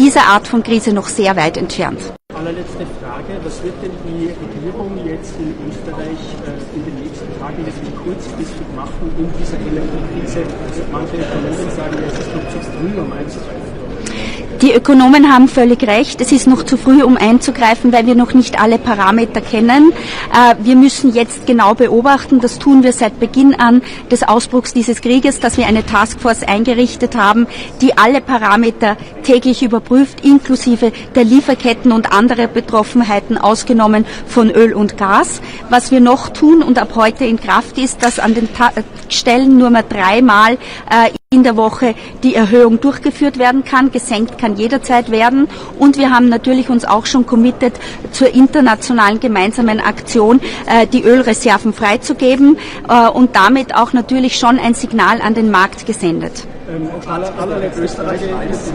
dieser Art von Krise noch sehr weit entfernt. Allerletzte Frage, was wird denn die Regierung jetzt in Österreich in den nächsten Tagen wirklich kurzfristig machen in dieser Energiekrise? Also manche Ökonomen sagen, es ist noch zu früh, um einzugreifen. Die Ökonomen haben völlig recht. Es ist noch zu früh, um einzugreifen, weil wir noch nicht alle Parameter kennen. Wir müssen jetzt genau beobachten. Das tun wir seit Beginn an des Ausbruchs dieses Krieges, dass wir eine Taskforce eingerichtet haben, die alle Parameter täglich überprüft, inklusive der Lieferketten und andere Betroffenheiten, ausgenommen von Öl und Gas. Was wir noch tun und ab heute in Kraft ist, dass an den Stellen nur mehr 3-mal in der Woche die Erhöhung durchgeführt werden kann. Gesenkt kann jederzeit werden. Und wir haben natürlich uns auch schon committed zur internationalen gemeinsamen Aktion, die Ölreserven freizugeben und damit auch natürlich schon ein Signal an den Markt gesendet. Allerletzte Frage ist,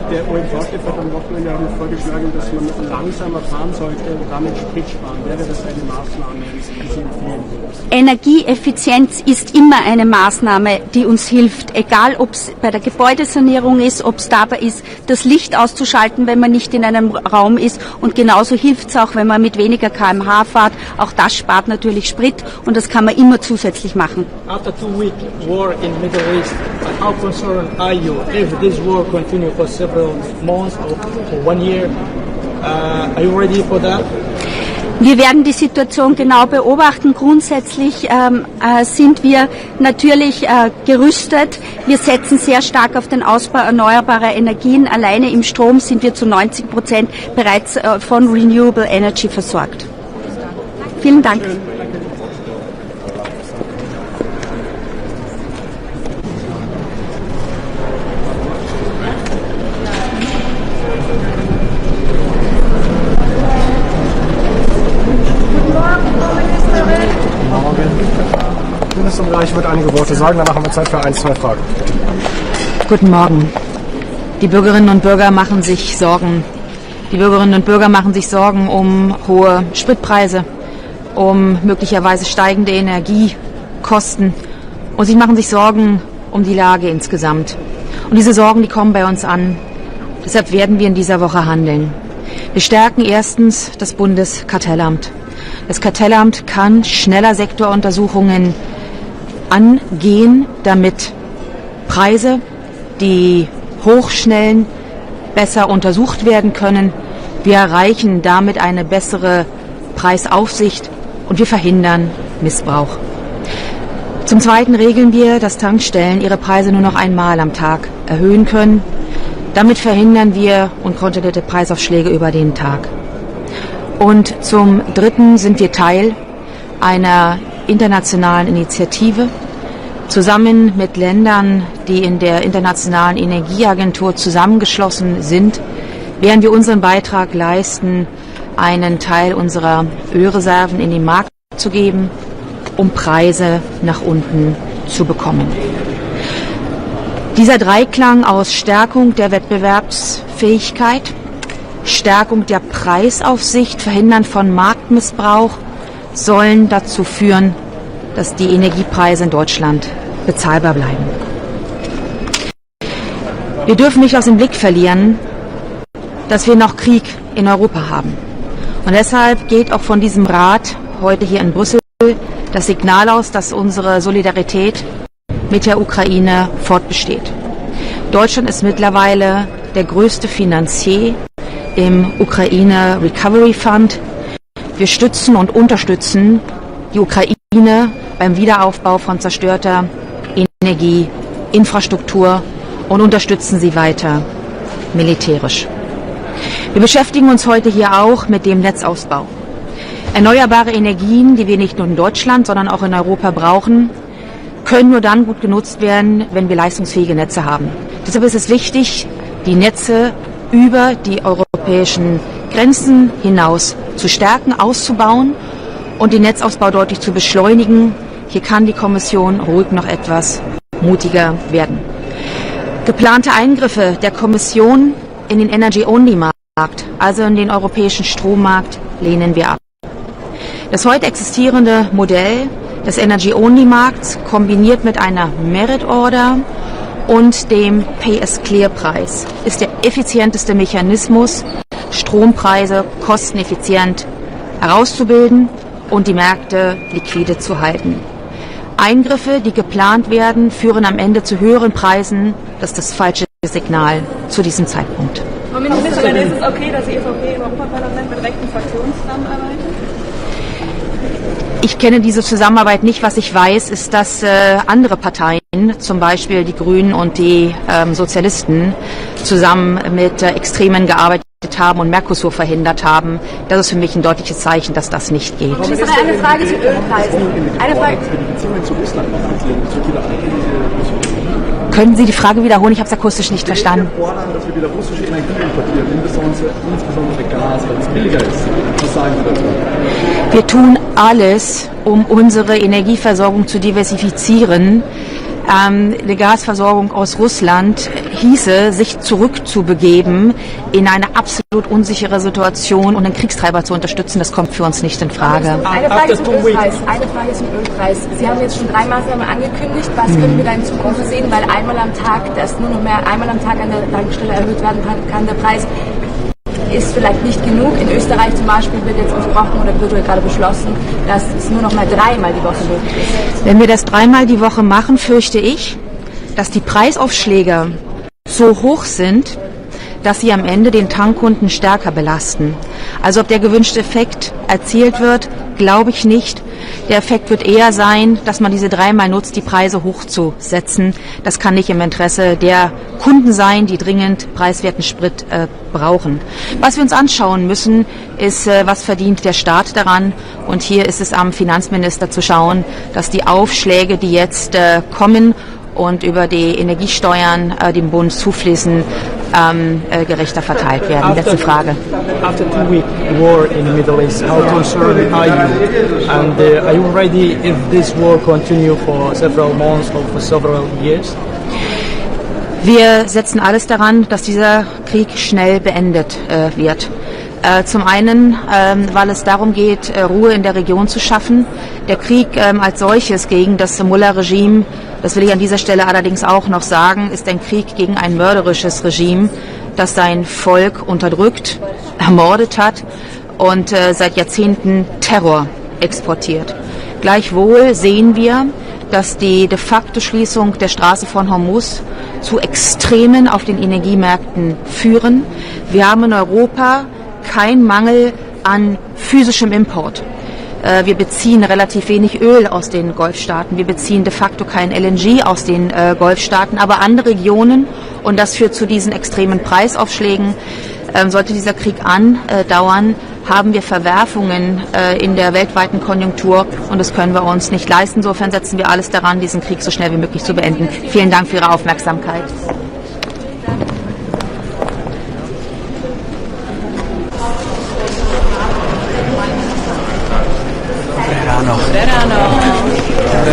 der OMV-Chef hat am Wochenende vorgeschlagen, dass man langsamer fahren sollte und damit Sprit sparen. Wäre das eine Maßnahme, die Sie empfehlen? Energieeffizienz ist immer eine Maßnahme, die uns hilft, egal ob es bei der Gebäudesanierung ist, ob es dabei ist, das Licht auszuschalten, wenn man nicht in einem Raum ist, und genauso hilft es auch, wenn man mit weniger km/h fährt. Auch das spart natürlich Sprit und das kann man immer zusätzlich machen. After 2 weeks war in Middle East, how concerned are you if this war continue for several months or for 1 year? Are you ready for that? Wir werden die Situation genau beobachten. Grundsätzlich sind wir natürlich gerüstet. Wir setzen sehr stark auf den Ausbau erneuerbarer Energien. Alleine im Strom sind wir zu 90% bereits von Renewable Energy versorgt. Vielen Dank. Ich würde einige Worte sagen, danach haben wir Zeit für 1-2 Fragen. Guten Morgen. Die Bürgerinnen und Bürger machen sich Sorgen. Die Bürgerinnen und Bürger machen sich Sorgen um hohe Spritpreise, um möglicherweise steigende Energiekosten und sie machen sich Sorgen um die Lage insgesamt. Und diese Sorgen, die kommen bei uns an. Deshalb werden wir in dieser Woche handeln. Wir stärken erstens das Bundeskartellamt. Das Kartellamt kann schneller Sektoruntersuchungen angehen, damit Preise, die hochschnellen, besser untersucht werden können. Wir erreichen damit eine bessere Preisaufsicht und wir verhindern Missbrauch. Zum Zweiten regeln wir, dass Tankstellen ihre Preise nur noch einmal am Tag erhöhen können. Damit verhindern wir unkontrollierte Preisaufschläge über den Tag. Und zum Dritten sind wir Teil einer internationalen Initiative. Zusammen mit Ländern, die in der Internationalen Energieagentur zusammengeschlossen sind, werden wir unseren Beitrag leisten, einen Teil unserer Ölreserven in den Markt zu geben, um Preise nach unten zu bekommen. Dieser Dreiklang aus Stärkung der Wettbewerbsfähigkeit, Stärkung der Preisaufsicht, Verhindern von Marktmissbrauch sollen dazu führen, dass die Energiepreise in Deutschland bezahlbar bleiben. Wir dürfen nicht aus dem Blick verlieren, dass wir noch Krieg in Europa haben. Und deshalb geht auch von diesem Rat heute hier in Brüssel das Signal aus, dass unsere Solidarität mit der Ukraine fortbesteht. Deutschland ist mittlerweile der größte Finanzier im Ukraine Recovery Fund. Wir stützen und unterstützen die Ukraine beim Wiederaufbau von zerstörter Energie, Infrastruktur und unterstützen sie weiter militärisch. Wir beschäftigen uns heute hier auch mit dem Netzausbau. Erneuerbare Energien, die wir nicht nur in Deutschland, sondern auch in Europa brauchen, können nur dann gut genutzt werden, wenn wir leistungsfähige Netze haben. Deshalb ist es wichtig, die Netze über die europäischen Grenzen hinaus zu stärken, auszubauen und den Netzausbau deutlich zu beschleunigen. Hier kann die Kommission ruhig noch etwas mutiger werden. Geplante Eingriffe der Kommission in den Energy-Only-Markt, also in den europäischen Strommarkt, lehnen wir ab. Das heute existierende Modell des Energy-Only-Markts kombiniert mit einer Merit-Order und dem Pay-as-Clear-Preis ist der effizienteste Mechanismus, Strompreise kosteneffizient herauszubilden und die Märkte liquide zu halten. Eingriffe, die geplant werden, führen am Ende zu höheren Preisen. Das ist das falsche Signal zu diesem Zeitpunkt. Frau Ministerin, ist es okay, dass die EVP im Europaparlament mit rechten Fraktionen zusammenarbeitet? Ich kenne diese Zusammenarbeit nicht. Was ich weiß, ist, dass andere Parteien, zum Beispiel die Grünen und die Sozialisten, zusammen mit Extremen gearbeitet haben und Mercosur verhindert haben. Das ist für mich ein deutliches Zeichen, dass das nicht geht. Eine Frage zu Ölpreisen. Eine Frage. Können Sie die Frage wiederholen? Ich habe es akustisch nicht verstanden. Wir fordern, dass wir wieder russische Energie importieren, insbesondere Gas, weil es billiger ist. Was sagen Sie dazu? Wir tun alles, um unsere Energieversorgung zu diversifizieren. Die Gasversorgung aus Russland hieße, sich zurückzubegeben in eine absolut unsichere Situation und den Kriegstreiber zu unterstützen. Das kommt für uns nicht in Frage. Eine Frage zum Ölpreis. Sie haben jetzt schon 3 Maßnahmen angekündigt. Was können wir da in Zukunft sehen? Weil einmal am Tag an der Tankstelle erhöht werden kann der Preis. Ist vielleicht nicht genug. In Österreich zum Beispiel wird jetzt besprochen oder wurde gerade beschlossen, dass es nur noch mal 3-mal die Woche möglich ist. Wenn wir das 3-mal die Woche machen, fürchte ich, dass die Preisaufschläge so hoch sind, dass sie am Ende den Tankkunden stärker belasten. Also ob der gewünschte Effekt erzielt wird, glaube ich nicht. Der Effekt wird eher sein, dass man diese 3-mal nutzt, die Preise hochzusetzen. Das kann nicht im Interesse der Kunden sein, die dringend preiswerten Sprit brauchen. Was wir uns anschauen müssen, ist, was verdient der Staat daran. Und hier ist es am Finanzminister zu schauen, dass die Aufschläge, die jetzt kommen und über die Energiesteuern dem Bund zufließen, gerechter verteilt werden. Letzte Frage. After 2-week war in the Middle East, how concerned are you? And are you ready if this war continue for several months or for several years? Wir setzen alles daran, dass dieser Krieg schnell beendet wird. Zum einen, weil es darum geht, Ruhe in der Region zu schaffen. Der Krieg als solches gegen das Mullah-Regime, das will ich an dieser Stelle allerdings auch noch sagen, ist ein Krieg gegen ein mörderisches Regime, das sein Volk unterdrückt, ermordet hat und seit Jahrzehnten Terror exportiert. Gleichwohl sehen wir, dass die de facto Schließung der Straße von Hormuz zu Extremen auf den Energiemärkten führen. Wir haben in Europa keinen Mangel an physischem Import. Wir beziehen relativ wenig Öl aus den Golfstaaten. Wir beziehen de facto kein LNG aus den Golfstaaten, aber andere Regionen, und das führt zu diesen extremen Preisaufschlägen. Sollte dieser Krieg andauern, haben wir Verwerfungen in der weltweiten Konjunktur und das können wir uns nicht leisten. Insofern setzen wir alles daran, diesen Krieg so schnell wie möglich zu beenden. Vielen Dank für Ihre Aufmerksamkeit.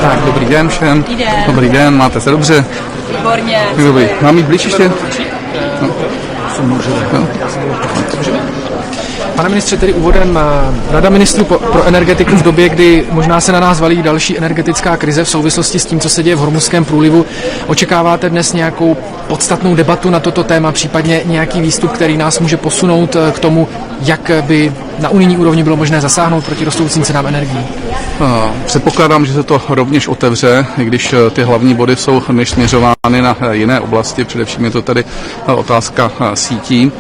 Tak, dobrý den všem. Dobrý den, máte se dobře? Výborně. Dobrý. Mám jít blíž ještě? Pane ministře, tedy úvodem Rada ministrů pro energetiku v době, kdy možná se na nás valí další energetická krize v souvislosti s tím, co se děje v Hormuzském průlivu. Očekáváte dnes nějakou podstatnou debatu na toto téma, případně nějaký výstup, který nás může posunout k tomu, jak by na unijní úrovni bylo možné zasáhnout proti rostoucím cenám energií? Předpokládám, že se to rovněž otevře, i když ty hlavní body jsou než směřovány na jiné oblasti, především je to tady otázka sítí.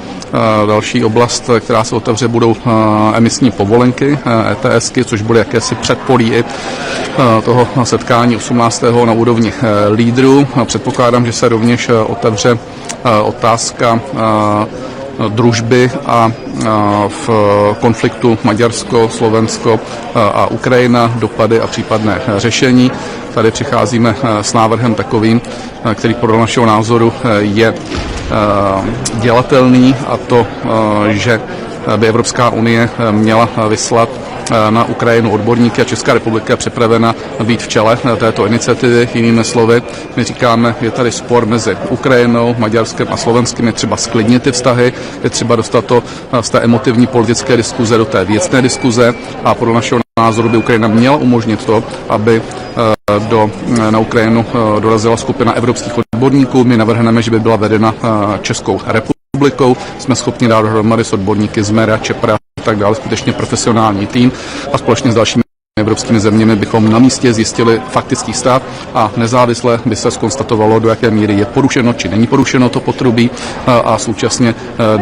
Další oblast, která se otevře, budou emisní povolenky, ETSky, což bude jakési předpolí i toho setkání 18. na úrovni lídrů. Předpokládám, že se rovněž otevře otázka družby a v konfliktu Maďarsko, Slovensko a Ukrajina, dopady a případné řešení. Tady přicházíme s návrhem takovým, který podle našeho názoru je dělatelný, a to, že by Evropská unie měla vyslat na Ukrajinu odborníky a Česká republika je připravena být v čele této iniciativy. Jinými slovy, my říkáme, je tady spor mezi Ukrajinou, Maďarskem a Slovenskem, je třeba sklidnit ty vztahy, je třeba dostat to z té emotivní politické diskuze do té věcné diskuze a podle našeho názoru by Ukrajina měla umožnit to, aby na Ukrajinu dorazila skupina evropských odborníků odborníků. My navrhneme, že by byla vedena Českou republikou. Jsme schopni dát dohromady s odborníky z Mera, Čepra a tak dále skutečně profesionální tým a společně s dalšími evropskými zeměmi bychom na místě zjistili faktický stav a nezávisle by se zkonstatovalo, do jaké míry je porušeno či není porušeno to potrubí a současně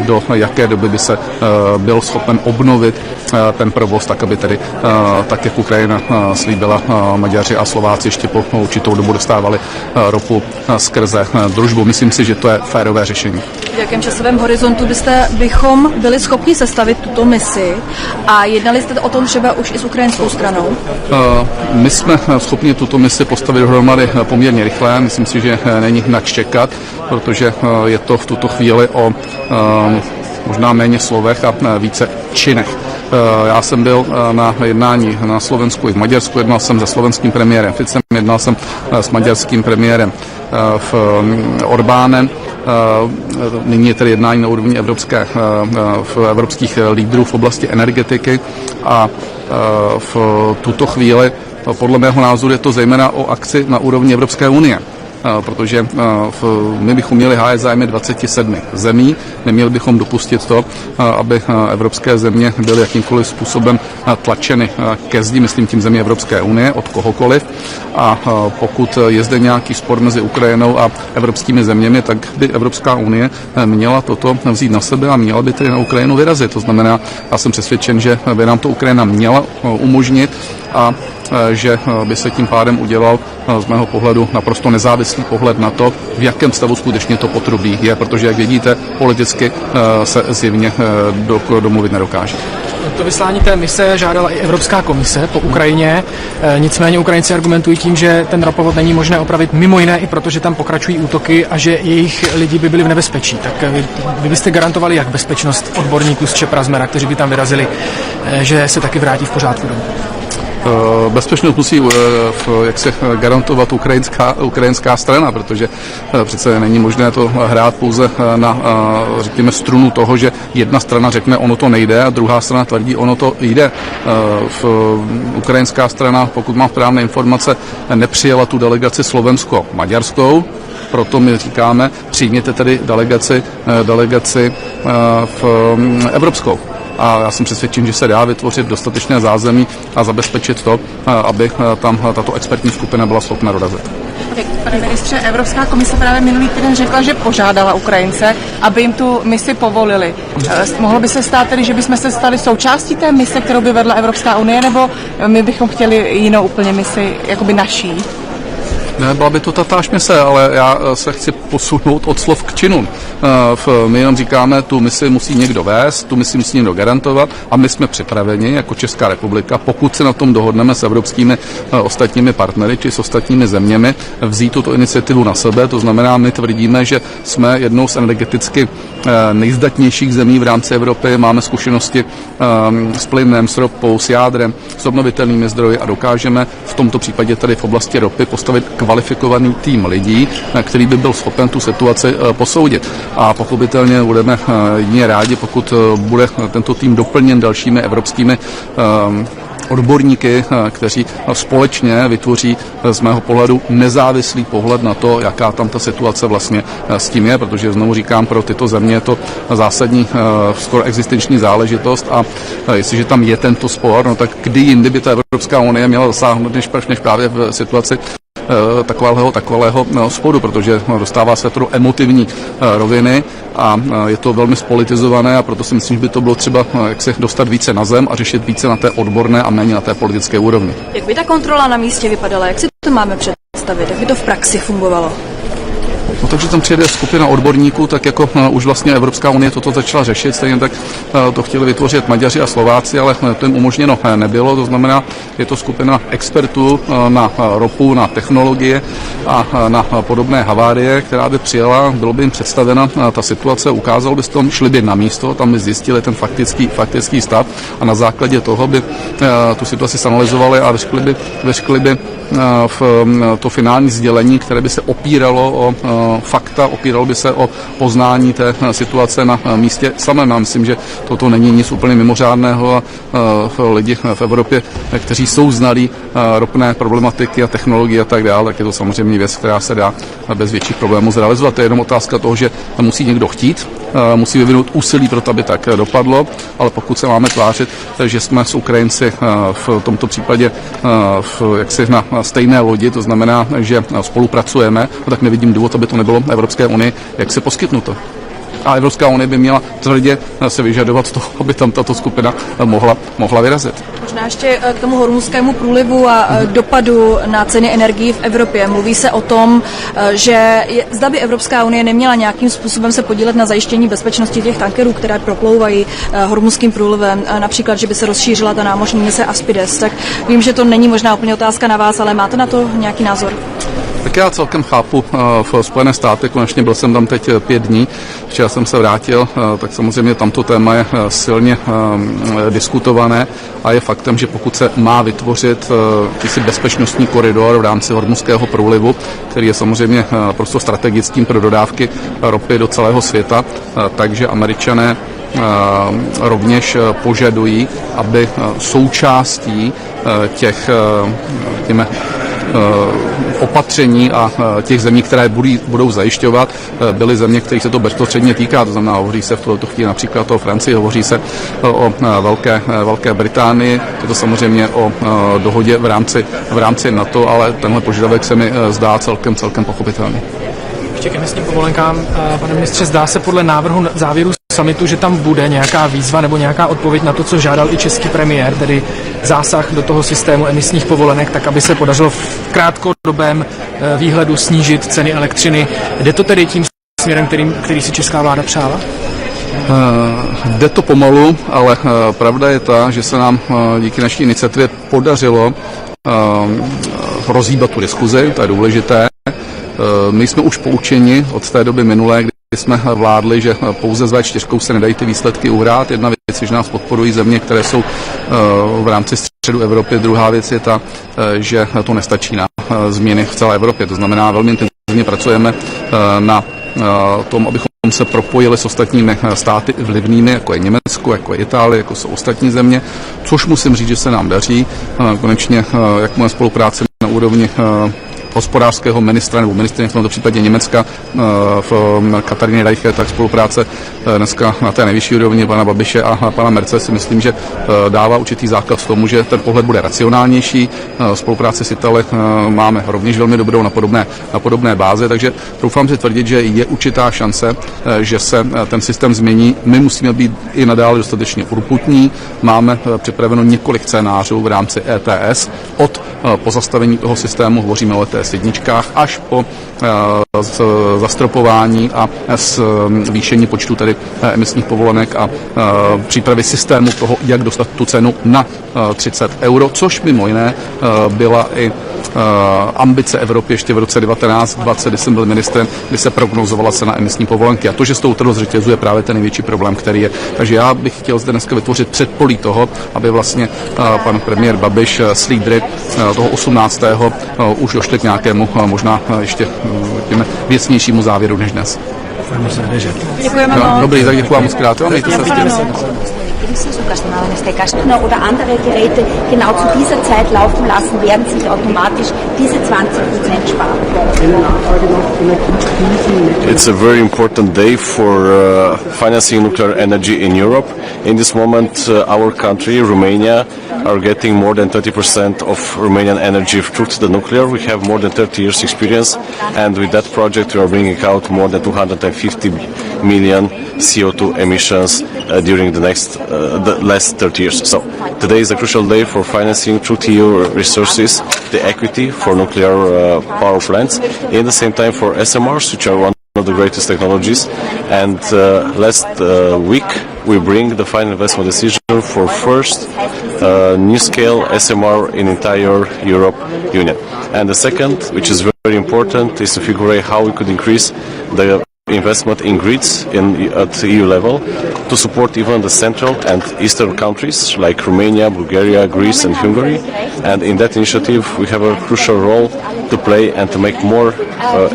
do jaké doby by se byl schopen obnovit ten provoz, tak aby tedy, tak jak Ukrajina slíbila, Maďaři a Slováci ještě po určitou dobu dostávali ropu skrze družbu. Myslím si, že to je férové řešení. V jakém časovém horizontu bychom byli schopni sestavit tuto misi a jednali jste o tom třeba už i s ukrajinskou stranou? My jsme schopni tuto misi postavit dohromady poměrně rychle. Myslím si, že není nač čekat, protože je to v tuto chvíli o možná méně slovech a více činech. Já jsem byl na jednání na Slovensku i v Maďarsku, jednal jsem se slovenským premiérem Ficem, jednal jsem s maďarským premiérem Orbánem. Nyní je tedy jednání na úrovni evropských lídrů v oblasti energetiky a v tuto chvíli podle mého názoru je to zejména o akci na úrovni Evropské unie. Protože my bychom měli hájit zájmy 27 zemí, neměli bychom dopustit to, aby evropské země byly jakýmkoliv způsobem tlačeny ke zdi, myslím tím zemí Evropské unie, od kohokoliv. A pokud je zde nějaký spor mezi Ukrajinou a evropskými zeměmi, tak by Evropská unie měla toto vzít na sebe a měla by tedy na Ukrajinu vyrazit. To znamená, já jsem přesvědčen, že by nám to Ukrajina měla umožnit a že by se tím pádem udělal z mého pohledu naprosto nezávislý pohled na to, v jakém stavu skutečně to potrubí je, protože, jak vidíte, politicky se zjevně domluvit nedokáže. To vyslání té mise žádala i Evropská komise po Ukrajině, nicméně Ukrajinci argumentují tím, že ten ropovod není možné opravit mimo jiné i proto, že tam pokračují útoky a že jejich lidi by byli v nebezpečí. Tak vy byste garantovali jak bezpečnost odborníků z Čepra, z Mera, kteří by tam vyrazili, že se taky vrátí v pořádku domů? Bezpečnost musí jak se garantovat ukrajinská strana, protože přece není možné to hrát pouze na, řekněme, strunu toho, že jedna strana řekne, ono to nejde a druhá strana tvrdí, ono to jde. Ukrajinská strana, pokud mám správné informace, nepřijela tu delegaci slovensko-maďarskou, proto my říkáme, přijměte tedy delegaci evropskou. A já jsem přesvědčen, že se dá vytvořit dostatečné zázemí a zabezpečit to, aby tam tato expertní skupina byla schopna dorazit. Pane ministře, Evropská komise právě minulý týden řekla, že požádala Ukrajince, aby jim tu misi povolili. Mohlo by se stát tedy, že bychom se stali součástí té mise, kterou by vedla Evropská unie, nebo my bychom chtěli jinou úplně misi, jakoby naší? Ne, byla by to tatáž mise, ale já se chci posunout od slov k činům. My jenom říkáme, tu misi musí někdo vést, tu misi musí někdo garantovat a my jsme připraveni jako Česká republika, pokud se na tom dohodneme s evropskými ostatními partnery či s ostatními zeměmi, vzít tuto iniciativu na sebe. To znamená, my tvrdíme, že jsme jednou z energeticky nejzdatnějších zemí v rámci Evropy, máme zkušenosti s plynem, s ropou, s jádrem, s obnovitelnými zdroji a dokážeme v tomto případě tady v oblasti ropy postavit kvalifikovaný tým lidí, který by byl schopen tu situaci posoudit. A pochopitelně budeme jedině rádi, pokud bude tento tým doplněn dalšími evropskými odborníky, kteří společně vytvoří z mého pohledu nezávislý pohled na to, jaká tam ta situace vlastně s tím je, protože znovu říkám, pro tyto země je to zásadní, skoro existenční záležitost a jestliže tam je tento spor, no tak kdy jindy by ta Evropská unie měla zasáhnout, než právě v situaci takového sporu, protože dostává se to do emotivní roviny a je to velmi spolitizované a proto si myslím, že by to bylo třeba jak se dostat více na zem a řešit více na té odborné a méně na té politické úrovni. Jak by ta kontrola na místě vypadala? Jak si to máme představit? Jak by to v praxi fungovalo? No, takže tam přijede skupina odborníků, tak jako už vlastně Evropská unie toto začala řešit, stejně tak to chtěli vytvořit Maďaři a Slováci, ale to jim umožněno nebylo, to znamená, je to skupina expertů na ropu, na technologie a na podobné havárie, která by přijela, bylo by jim představena ta situace, ukázalo by se tom, šli by na místo, tam by zjistili ten faktický stav a na základě toho by tu situaci analyzovali a vyřkli by to finální sdělení, které by se opíralo o fakta, opíral by se o poznání té situace na místě samém. Já myslím, že toto není nic úplně mimořádného a lidi v Evropě, kteří jsou znalí ropné problematiky a technologie a tak dále, tak je to samozřejmě věc, která se dá bez větších problémů zrealizovat. To je jenom otázka toho, že musí někdo chtít, musí vyvinout úsilí pro to, aby tak dopadlo, ale pokud se máme tvářit, že jsme s Ukrajinci v tomto případě jaksi na stejné lodi, to znamená, že spolupracujeme, tak nevidím důvod, aby to nebylo Evropské unii jaksi poskytnuto. A Evropská unie by měla tvrdě se vyžadovat toho, aby tam tato skupina mohla vyrazit. Možná ještě k tomu hormuzskému průlivu a dopadu na ceny energií v Evropě. Mluví se o tom, že zda by Evropská unie neměla nějakým způsobem se podílet na zajištění bezpečnosti těch tankerů, které proplouvají hormuzským průlivem, například, že by se rozšířila ta námořní mise Aspides. Tak vím, že to není možná úplně otázka na vás, ale máte na to nějaký názor? Tak já celkem chápu v Spojené státy, konečně byl jsem tam teď 5 dní, včera jsem se vrátil, tak samozřejmě tamto téma je silně diskutované a je faktem, že pokud se má vytvořit jakýsi bezpečnostní koridor v rámci hormuzského průlivu, který je samozřejmě prostě strategickým pro dodávky ropy do celého světa, takže Američané rovněž požadují, aby součástí těch opatření a těch zemí, které budou zajišťovat, byly země, kterých se to bezprostředně týká. To znamená, hovoří se v tuto chvíli například o Francii, hovoří se o Velké Británii. Je to samozřejmě o dohodě v rámci NATO, ale tenhle požadavek se mi zdá celkem pochopitelný. Ještě k emisním povolenkám, pane ministře, zdá se podle návrhu závěru summitu, že tam bude nějaká výzva nebo nějaká odpověď na to, co žádal i český premiér, tedy zásah do toho systému emisních povolenek, tak aby se podařilo v krátkodobém výhledu snížit ceny elektřiny. Jde to tedy tím směrem, který si česká vláda přála? Jde to pomalu, ale pravda je ta, že se nám díky naší iniciativě podařilo rozhýbat tu diskuzi, to je důležité. My jsme už poučeni od té doby minulé, kdy jsme vládli, že pouze s V4 se nedají ty výsledky uhrát. Jedna věc je, že nás podporují země, které jsou v rámci středu Evropy. Druhá věc je ta, že to nestačí na změny v celé Evropě. To znamená, velmi intenzivně pracujeme na tom, abychom se propojili s ostatními státy vlivnými, jako je Německo, jako je Itálie, jako jsou ostatní země, což musím říct, že se nám daří. Konečně, jak moje spolupráce na úrovni hospodářského ministra nebo ministryně v tomto případě Německa v Kataríny Reiche, tak spolupráce dneska na té nejvyšší úrovni pana Babiše a pana Merce si myslím, že dává určitý základ tomu, že ten pohled bude racionálnější. Spolupráci s Italy máme rovněž velmi dobrou na podobné báze, takže doufám si tvrdit, že je určitá šance, že se ten systém změní. My musíme být i nadále dostatečně urputní. Máme připraveno několik scénářů v rámci ETS od pozastavení toho systému, hovoříme o ETS jedničkách, až po zastropování a zvýšení počtu tedy emisních povolenek a přípravy systému toho, jak dostat tu cenu na 30 euro, což mimo jiné byla i ambice Evropy ještě v roce 1920, kdy jsem byl ministrem, kdy se prognozovala cena emisní povolenky. A to, že s tou trhu zřetězuje právě ten největší problém, který je. Takže já bych chtěl zde dneska vytvořit předpolí toho, aby vlastně pan premiér Babiš s lídry toho 18. už došli k nějakému možná ještě věcnějšímu závěru než dnes. Děkujeme moc. Dobrý, tak děkuji moc krát. Mějte se oder andere Geräte genau zu dieser Zeit laufen lassen, werden sich automatisch diese 20% sparen. It's a very important day for financing nuclear energy in Europe. In this moment, our country, Romania, are getting more than 30% of Romanian energy through the nuclear. We have more than 30 years experience, and with that project we are bringing out more than 250 million CO2 emissions during the last 30 years. So today is a crucial day for financing through EU resources the equity for nuclear power plants, in the same time for SMRs, which are one of the greatest technologies. And last week we bring the final investment decision for first new scale SMR in entire Europe Union. And the second, which is very important, is to figure out how we could increase the investment in grids at EU level to support even the central and eastern countries like Romania, Bulgaria, Greece and Hungary. And in that initiative we have a crucial role to play and to make more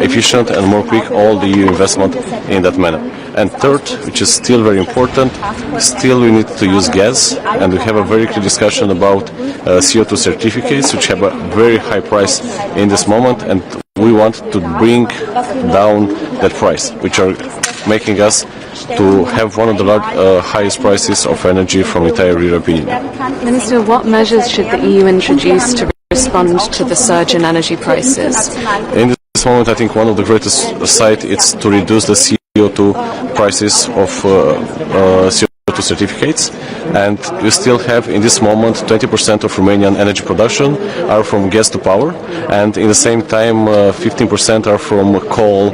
efficient and more quick all the EU investment in that manner. And third, which is still very important, still we need to use gas, and we have a very clear discussion about CO2 certificates, which have a very high price in this moment, and we want to bring down that price, which are making us to have one of the highest prices of energy from the entire European Union. Minister, what measures should the EU introduce to respond to the surge in energy prices? In this moment, I think one of the greatest sides is to reduce the CO2 prices of CO2 certificates, and we still have in this moment 20% of Romanian energy production are from gas to power, and in the same time 15% are from coal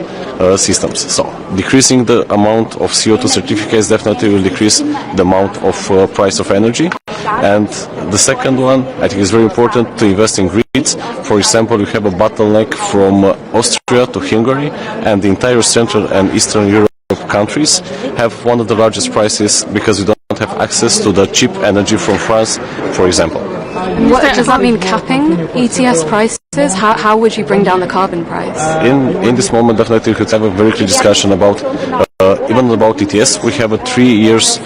systems. So decreasing the amount of CO2 certificates definitely will decrease the amount of price of energy. And the second one, I think, is very important to invest in grids. For example, we have a bottleneck from Austria to Hungary, and the entire Central and Eastern Europe countries have one of the largest prices because we don't have access to the cheap energy from France, for example. Does that mean capping ETS prices? How would you bring down the carbon price? In this moment, definitely we could have a very clear discussion about even about ETS. We have a 3 years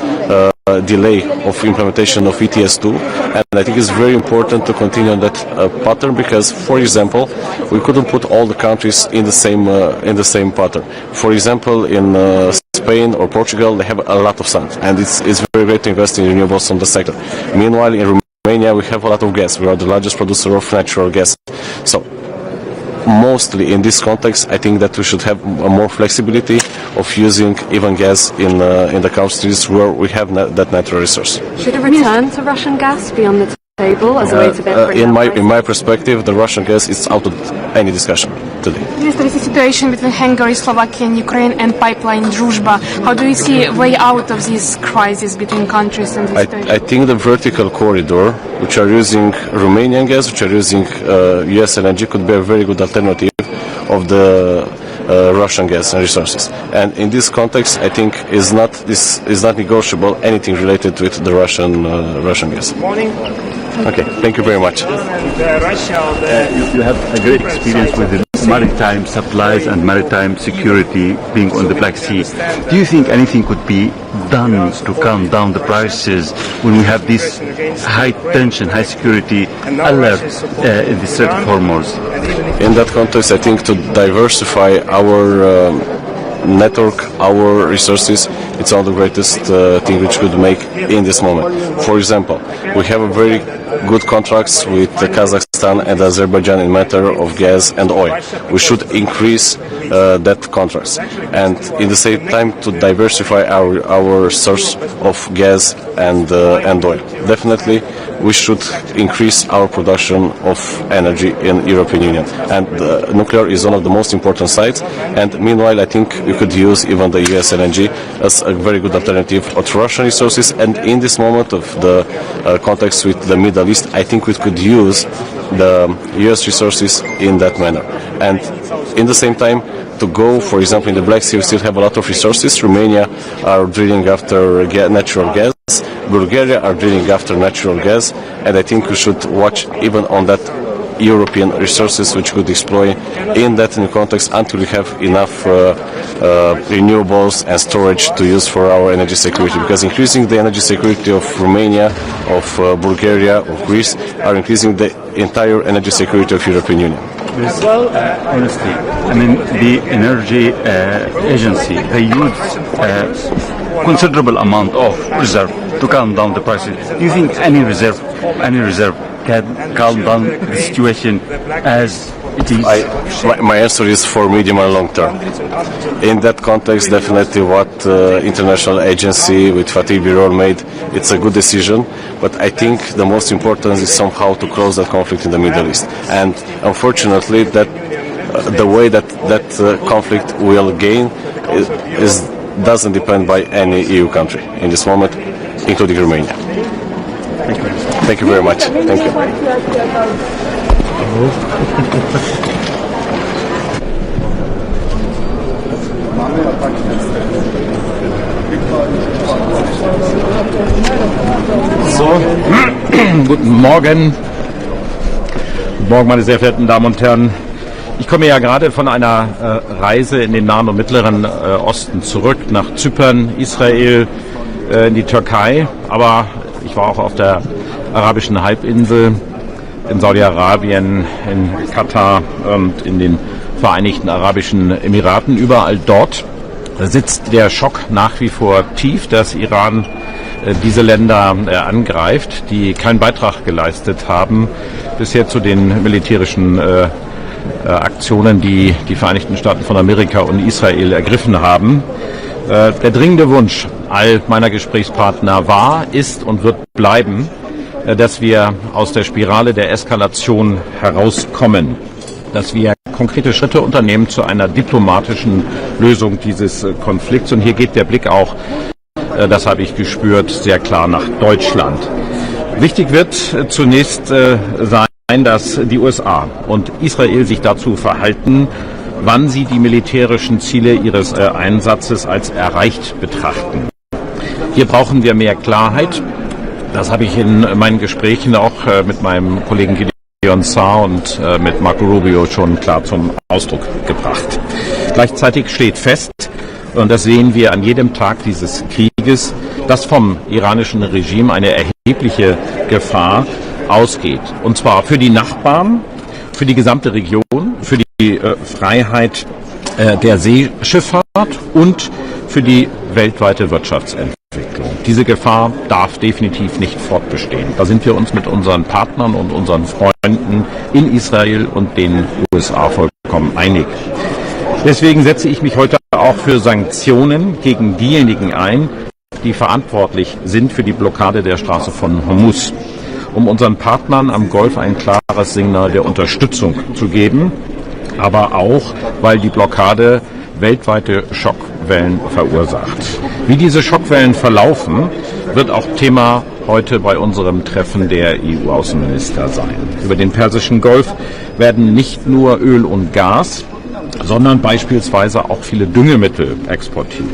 delay of implementation of ETS2, and I think it's very important to continue on that pattern because, for example, we couldn't put all the countries in the same pattern. For example, in Spain or Portugal, they have a lot of sun, and it's very great to invest in renewables on the sector. Meanwhile, in Romania, we have a lot of gas. We are the largest producer of natural gas. So mostly in this context, I think that we should have more flexibility of using even gas in the countries where we have that natural resource. Should a return to Russian gas be on the table as a way to in my perspective, the Russian gas is out of any discussion today. Minister, is the situation between Hungary, Slovakia and Ukraine and pipeline Druzhba, how do you see a way out of this crisis between countries and this situation? I think the vertical corridor, which are using Romanian gas, which are using US LNG, could be a very good alternative of the Russian gas and resources. And in this context, I think is not negotiable anything related with the Russian gas. Okay, thank you very much. You have a great experience with the maritime supplies and maritime security being on the Black Sea. Do you think anything could be done to calm down the prices when we have this high tension, high security alert in the Strait of Hormuz? In that context, I think to diversify our network, our resources, it's one of the greatest thing which could make in this moment. For example, we have a very good contracts with Kazakhstan and Azerbaijan in matter of gas and oil. We should increase that contracts, and in the same time to diversify our source of gas and oil. Definitely, we should increase our production of energy in European Union, and nuclear is one of the most important sites. And meanwhile, I think we could use even the US LNG as a very good alternative of Russian resources. And in this moment of the context with the Middle East, I think we could use the US resources in that manner. And in the same time, to go, for example, in the Black Sea, we still have a lot of resources. Romania are drilling after natural gas. Bulgaria are drilling after natural gas, and I think we should watch even on that European resources which could exploit in that new context until we have enough renewables and storage to use for our energy security, because increasing the energy security of Romania, of Bulgaria, of Greece are increasing the entire energy security of European Union. Honestly, I mean, the energy agency, they use considerable amount of reserve to calm down the prices. Do you think any reserve can calm down the situation as it is? My answer is for medium and long term. In that context, definitely what international agency with Fatih Birol made, it's a good decision, but I think the most important is somehow to close that conflict in the Middle East. And unfortunately, that the way that conflict will gain doesn't depend by any EU country in this moment, including Romania. Thank you very much. Thank you. So, guten Morgen. Guten Morgen, meine sehr verehrten Damen und Herren. Ich komme ja gerade von einer Reise in den Nahen und Mittleren Osten zurück, nach Zypern, Israel, in die Türkei. Aber ich war auch auf der arabischen Halbinsel, in Saudi-Arabien, in Katar und in den Vereinigten Arabischen Emiraten. Überall dort sitzt der Schock nach wie vor tief, dass Iran diese Länder angreift, die keinen Beitrag geleistet haben bisher zu den militärischen Aktionen, die die Vereinigten Staaten von Amerika und Israel ergriffen haben. Der dringende Wunsch all meiner Gesprächspartner war, ist und wird bleiben, dass wir aus der Spirale der Eskalation herauskommen, dass wir konkrete Schritte unternehmen zu einer diplomatischen Lösung dieses Konflikts. Und hier geht der Blick auch, das habe ich gespürt, sehr klar nach Deutschland. Wichtig wird zunächst sein, dass die USA und Israel sich dazu verhalten, wann sie die militärischen Ziele ihres Einsatzes als erreicht betrachten. Hier brauchen wir mehr Klarheit. Das habe ich in meinen Gesprächen auch mit meinem Kollegen Gideon Saar und mit Marco Rubio schon klar zum Ausdruck gebracht. Gleichzeitig steht fest, und das sehen wir an jedem Tag dieses Krieges, dass vom iranischen Regime eine erhebliche Gefahr ausgeht. Und zwar für die Nachbarn, für die gesamte Region, für die Freiheit der Seeschifffahrt und für die weltweite Wirtschaftsentwicklung. Diese Gefahr darf definitiv nicht fortbestehen. Da sind wir uns mit unseren Partnern und unseren Freunden in Israel und den USA vollkommen einig. Deswegen setze ich mich heute auch für Sanktionen gegen diejenigen ein, die verantwortlich sind für die Blockade der Straße von Hormuz, um unseren Partnern am Golf ein klares Signal der Unterstützung zu geben, aber auch, weil die Blockade weltweite Schockwellen verursacht. Wie diese Schockwellen verlaufen, wird auch Thema heute bei unserem Treffen der EU-Außenminister sein. Über den Persischen Golf werden nicht nur Öl und Gas, sondern beispielsweise auch viele Düngemittel exportiert.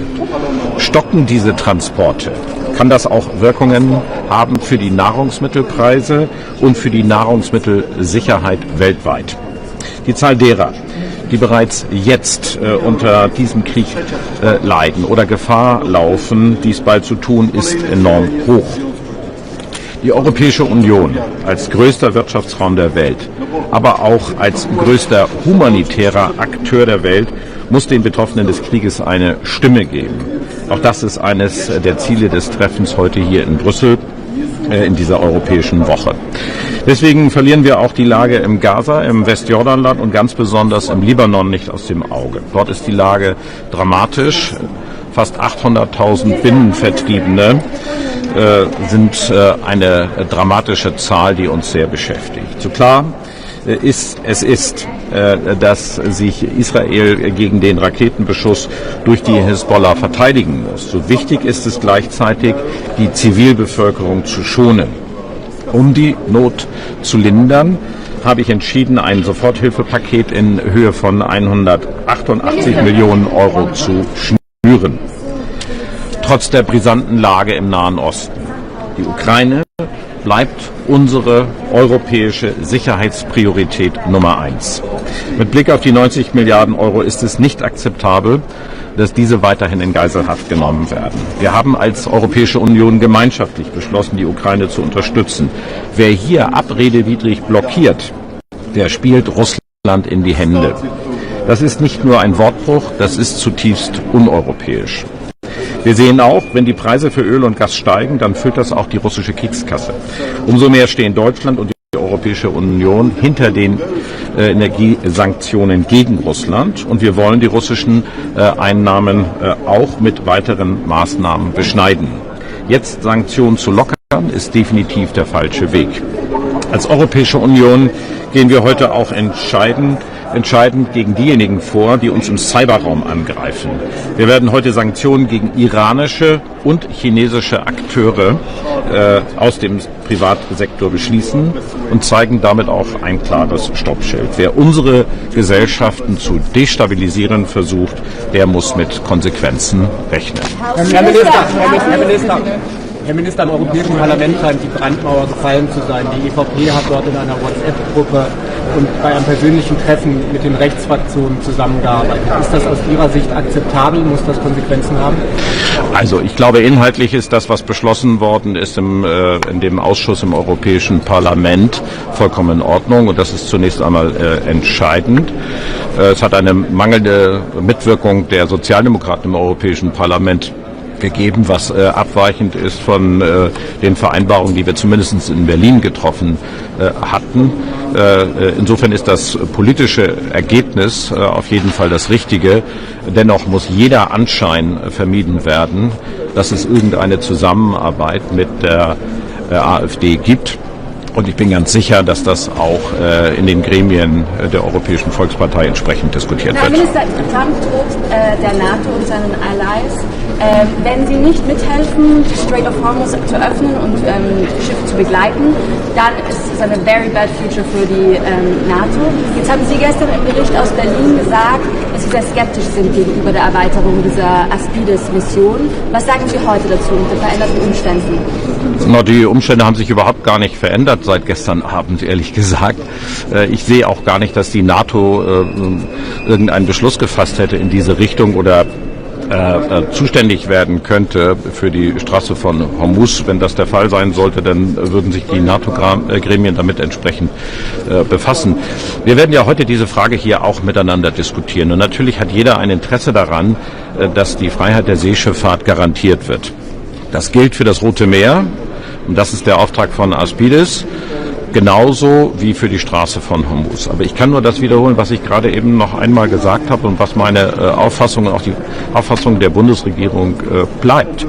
Stocken diese Transporte, kann das auch Wirkungen haben für die Nahrungsmittelpreise und für die Nahrungsmittelsicherheit weltweit. Die Zahl derer, die bereits jetzt unter diesem Krieg leiden oder Gefahr laufen, dies bald zu tun, ist enorm hoch. Die Europäische Union als größter Wirtschaftsraum der Welt, aber auch als größter humanitärer Akteur der Welt, muss den Betroffenen des Krieges eine Stimme geben. Auch das ist eines der Ziele des Treffens heute hier in Brüssel in dieser europäischen Woche. Deswegen verlieren wir auch die Lage im Gaza, im Westjordanland und ganz besonders im Libanon nicht aus dem Auge. Dort ist die Lage dramatisch. Fast 800.000 Binnenvertriebene sind eine dramatische Zahl, die uns sehr beschäftigt. So klar ist, dass sich Israel gegen den Raketenbeschuss durch die Hisbollah verteidigen muss. So wichtig ist es gleichzeitig, die Zivilbevölkerung zu schonen. Um die Not zu lindern, habe ich entschieden, ein Soforthilfepaket in Höhe von 188 Millionen Euro zu schnüren. Trotz der brisanten Lage im Nahen Osten. Die Ukraine bleibt unsere europäische Sicherheitspriorität Nummer 1. Mit Blick auf die 90 Milliarden Euro ist es nicht akzeptabel, dass diese weiterhin in Geiselhaft genommen werden. Wir haben als Europäische Union gemeinschaftlich beschlossen, die Ukraine zu unterstützen. Wer hier abredewidrig blockiert, der spielt Russland in die Hände. Das ist nicht nur ein Wortbruch, das ist zutiefst uneuropäisch. Wir sehen auch, wenn die Preise für Öl und Gas steigen, dann füllt das auch die russische Kriegskasse. Umso mehr stehen Deutschland und die Europäische Union hinter den Energiesanktionen gegen Russland. Und wir wollen die russischen Einnahmen auch mit weiteren Maßnahmen beschneiden. Jetzt Sanktionen zu lockern, ist definitiv der falsche Weg. Als Europäische Union gehen wir heute auch entscheidend gegen diejenigen vor, die uns im Cyberraum angreifen. Wir werden heute Sanktionen gegen iranische und chinesische Akteure aus dem Privatsektor beschließen und zeigen damit auch ein klares Stoppschild. Wer unsere Gesellschaften zu destabilisieren versucht, der muss mit Konsequenzen rechnen. Herr Minister, im Europäischen Parlament scheint die Brandmauer gefallen zu sein. Die EVP hat dort in einer WhatsApp-Gruppe und bei einem persönlichen Treffen mit den Rechtsfraktionen zusammengearbeitet. Ist das aus Ihrer Sicht akzeptabel? Muss das Konsequenzen haben? Also ich glaube, inhaltlich ist das, was beschlossen worden ist in dem Ausschuss im Europäischen Parlament, vollkommen in Ordnung und das ist zunächst einmal entscheidend. Es hat eine mangelnde Mitwirkung der Sozialdemokraten im Europäischen Parlament gegeben, was abweichend ist von den Vereinbarungen, die wir zumindest in Berlin getroffen hatten. Insofern ist das politische Ergebnis auf jeden Fall das Richtige. Dennoch muss jeder Anschein vermieden werden, dass es irgendeine Zusammenarbeit mit der AfD gibt. Und ich bin ganz sicher, dass das auch in den Gremien der Europäischen Volkspartei entsprechend diskutiert wird. Herr Minister, Trump droht der NATO und seinen Allies, wenn sie nicht mithelfen, die Strait of Hormuz zu öffnen und Schiffe zu begleiten, dann ist es eine very bad future für die NATO. Jetzt haben Sie gestern im Bericht aus Berlin gesagt, dass Sie sehr skeptisch sind gegenüber der Erweiterung dieser Aspides-Mission. Was sagen Sie heute dazu unter veränderten Umständen? Na, die Umstände haben sich überhaupt gar nicht verändert seit gestern Abend, ehrlich gesagt. Ich sehe auch gar nicht, dass die NATO irgendeinen Beschluss gefasst hätte in diese Richtung oder zuständig werden könnte für die Straße von Hormuz. Wenn das der Fall sein sollte, dann würden sich die NATO-Gremien damit entsprechend befassen. Wir werden ja heute diese Frage hier auch miteinander diskutieren. Und natürlich hat jeder ein Interesse daran, dass die Freiheit der Seeschifffahrt garantiert wird. Das gilt für das Rote Meer und das ist der Auftrag von Aspides, genauso wie für die Straße von Hormuz. Aber ich kann nur das wiederholen, was ich gerade eben noch einmal gesagt habe und was meine Auffassung und auch die Auffassung der Bundesregierung bleibt.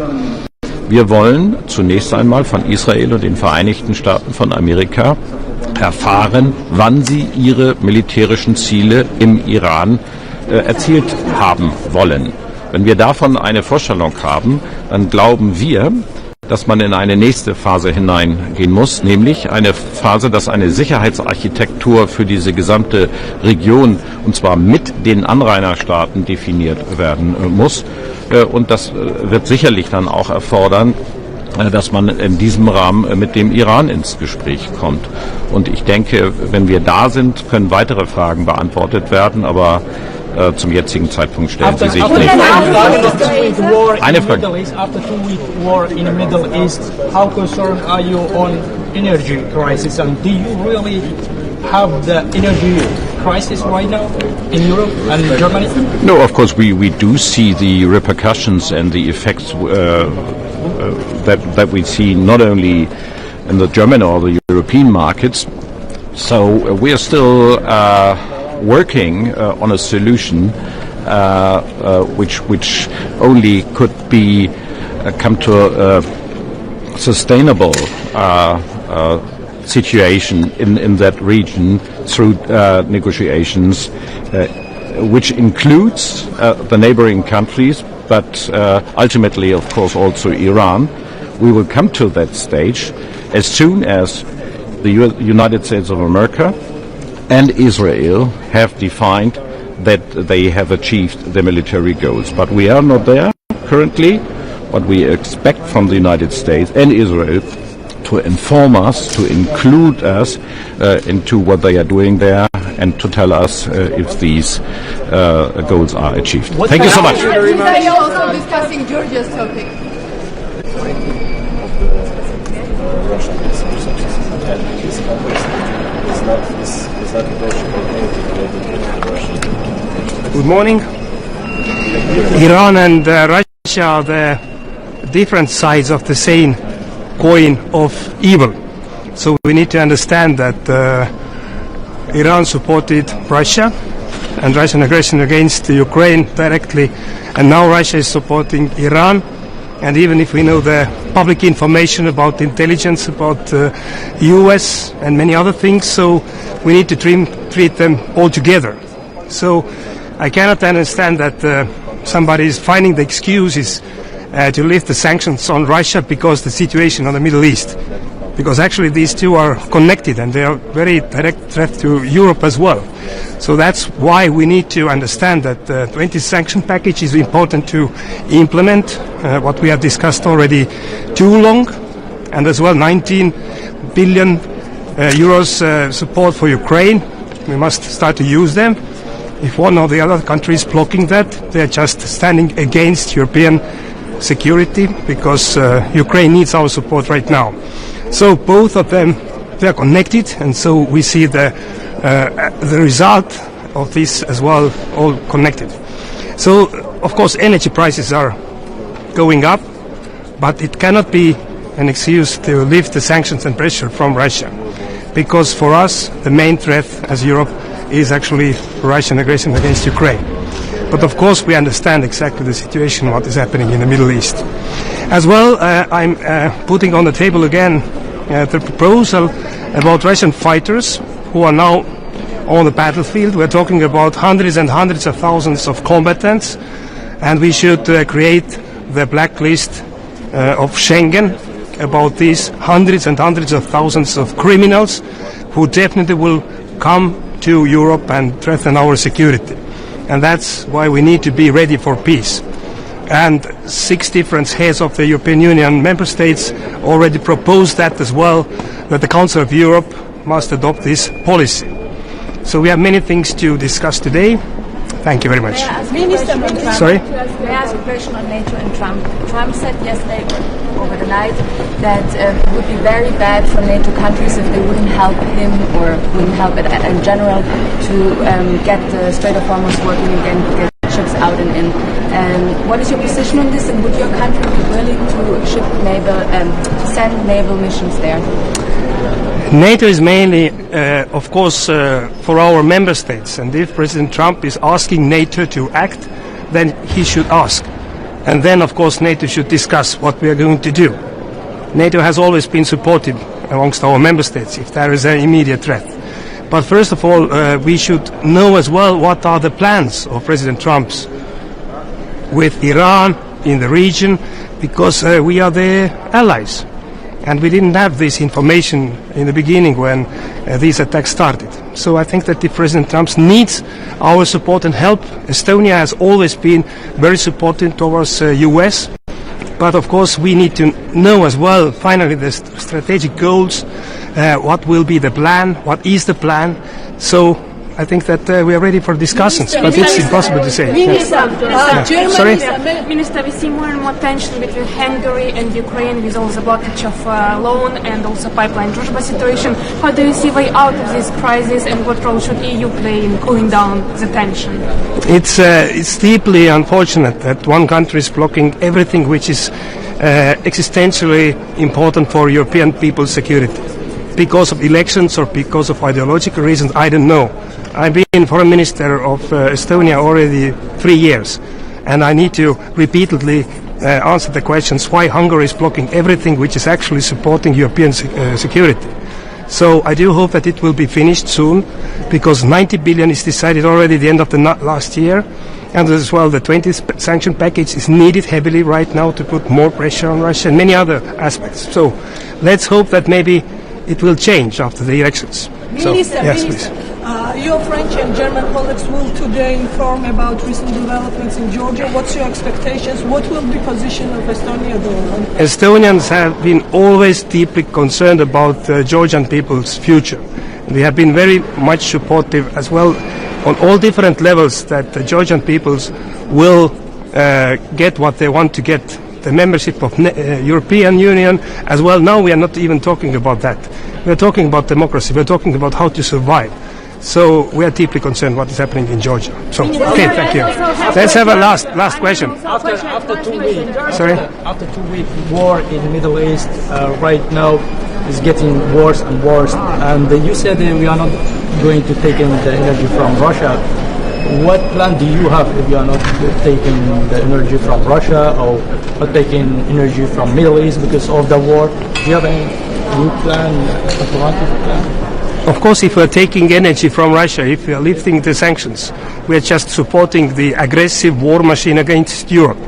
Wir wollen zunächst einmal von Israel und den Vereinigten Staaten von Amerika erfahren, wann sie ihre militärischen Ziele im Iran erzielt haben wollen. Wenn wir davon eine Vorstellung haben, dann glauben wir, dass man in eine nächste Phase hineingehen muss, nämlich eine Phase, dass eine Sicherheitsarchitektur für diese gesamte Region, und zwar mit den Anrainerstaaten, definiert werden muss. Und das wird sicherlich dann auch erfordern, dass man in diesem Rahmen mit dem Iran ins Gespräch kommt. Und ich denke, wenn wir da sind, können weitere Fragen beantwortet werden, aber zum jetzigen Zeitpunkt stellen sie sich nicht. Eine Frage. After 2-week war in the Middle East, how concerned are you on energy crisis and do you really have the energy crisis right now in Europe and Germany? No, of course we do see the repercussions and the effects that we see not only in the German or the European markets. So we are still working on a solution which only could be come to a sustainable situation in that region through negotiations, which includes the neighboring countries, but ultimately, of course, also Iran. We will come to that stage as soon as the United States of America and Israel have defined that they have achieved their military goals. But we are not there currently. What we expect from the United States and Israel to inform us, to include us into what they are doing there and to tell us if these goals are achieved. Thank you so much. Are you also discussing Georgia's topic? Good morning. Iran and Russia are the different sides of the same coin of evil. So we need to understand that Iran supported Russia and Russian aggression against Ukraine directly, and now Russia is supporting Iran. And even if we know the public information about intelligence, about US and many other things, so we need to treat them all together. So I cannot understand that somebody is finding the excuses to lift the sanctions on Russia because the situation on the Middle East. Because actually these two are connected and they are very direct threat to Europe as well. So that's why we need to understand that the 20th sanction package is important to implement what we have discussed already too long, and as well 19 billion euros support for Ukraine, We must start to use them. If one or the other country is blocking that, they are just standing against European security, because Ukraine needs our support right now. So both of them, they are connected, and so we see the result of this as well, all connected. So of course energy prices are going up, but it cannot be an excuse to lift the sanctions and pressure from Russia, because for us the main threat as Europe is actually Russian aggression against Ukraine. But of course we understand exactly the situation, what is happening in the Middle East. As well, I'm putting on the table again the proposal about Russian fighters who are now on the battlefield. We're talking about hundreds and hundreds of thousands of combatants, and we should create the blacklist of Schengen about these hundreds and hundreds of thousands of criminals who definitely will come to Europe and threaten our security. And that's why we need to be ready for peace. And 6 different heads of the European Union member states already proposed that as well, that the Council of Europe must adopt this policy. So we have many things to discuss today. Thank you very much. Sorry? May I ask a question on NATO and Trump? Trump said yesterday, over the night, that it would be very bad for NATO countries if they wouldn't help him, or wouldn't help it in general, to get the Strait of Hormuz working again, to get ships out and in. What is your position on this, and would your country be willing to ship naval, to send naval missions there? NATO is mainly, of course, for our member states, and if President Trump is asking NATO to act, then he should ask. And then, of course, NATO should discuss what we are going to do. NATO has always been supportive amongst our member states if there is an immediate threat. But first of all, we should know as well what are the plans of President Trump's with Iran in the region, because we are their allies. And we didn't have this information in the beginning when these attacks started. So I think that if President Trump needs our support and help, Estonia has always been very supportive towards US. But of course we need to know as well, finally, the strategic goals, what will be the plan, what is the plan. So I think that we are ready for discussions, but it's impossible to say. Sorry? Minister, we see more and more tension between Hungary and Ukraine with all the blockage of loan and also pipeline Druzhba situation. How do you see way out of this crisis, and what role should EU play in cooling down the tension? It's deeply unfortunate that one country is blocking everything which is existentially important for European people's security. Because of elections or because of ideological reasons, I don't know. I've been foreign minister of Estonia already 3 years, and I need to repeatedly answer the questions why Hungary is blocking everything which is actually supporting European security. So I do hope that it will be finished soon, because 90 billion is decided already at the end of the last year, and as well the 20th sanction package is needed heavily right now to put more pressure on Russia and many other aspects. So let's hope that maybe it will change after the elections. Minister, yes, please. Your French and German colleagues will today inform about recent developments in Georgia. What's your expectations? What will be the position of Estonia there? Estonians have been always deeply concerned about the Georgian people's future. They have been very much supportive as well on all different levels that the Georgian peoples will get what they want to get. The membership of European Union as well. Now we are not even talking about that. We are talking about democracy. We are talking about how to survive. So we are deeply concerned what is happening in Georgia. So okay, thank you. Let's have a last question. After 2 weeks, sorry. After 2 week war in the Middle East, right now is getting worse and worse. And you said we are not going to take in the energy from Russia. What plan do you have if you are not taking the energy from Russia, or not taking energy from Middle East because of the war? Do you have any new plan, alternative plan? Of course, if we are taking energy from Russia, if we are lifting the sanctions, we are just supporting the aggressive war machine against Europe.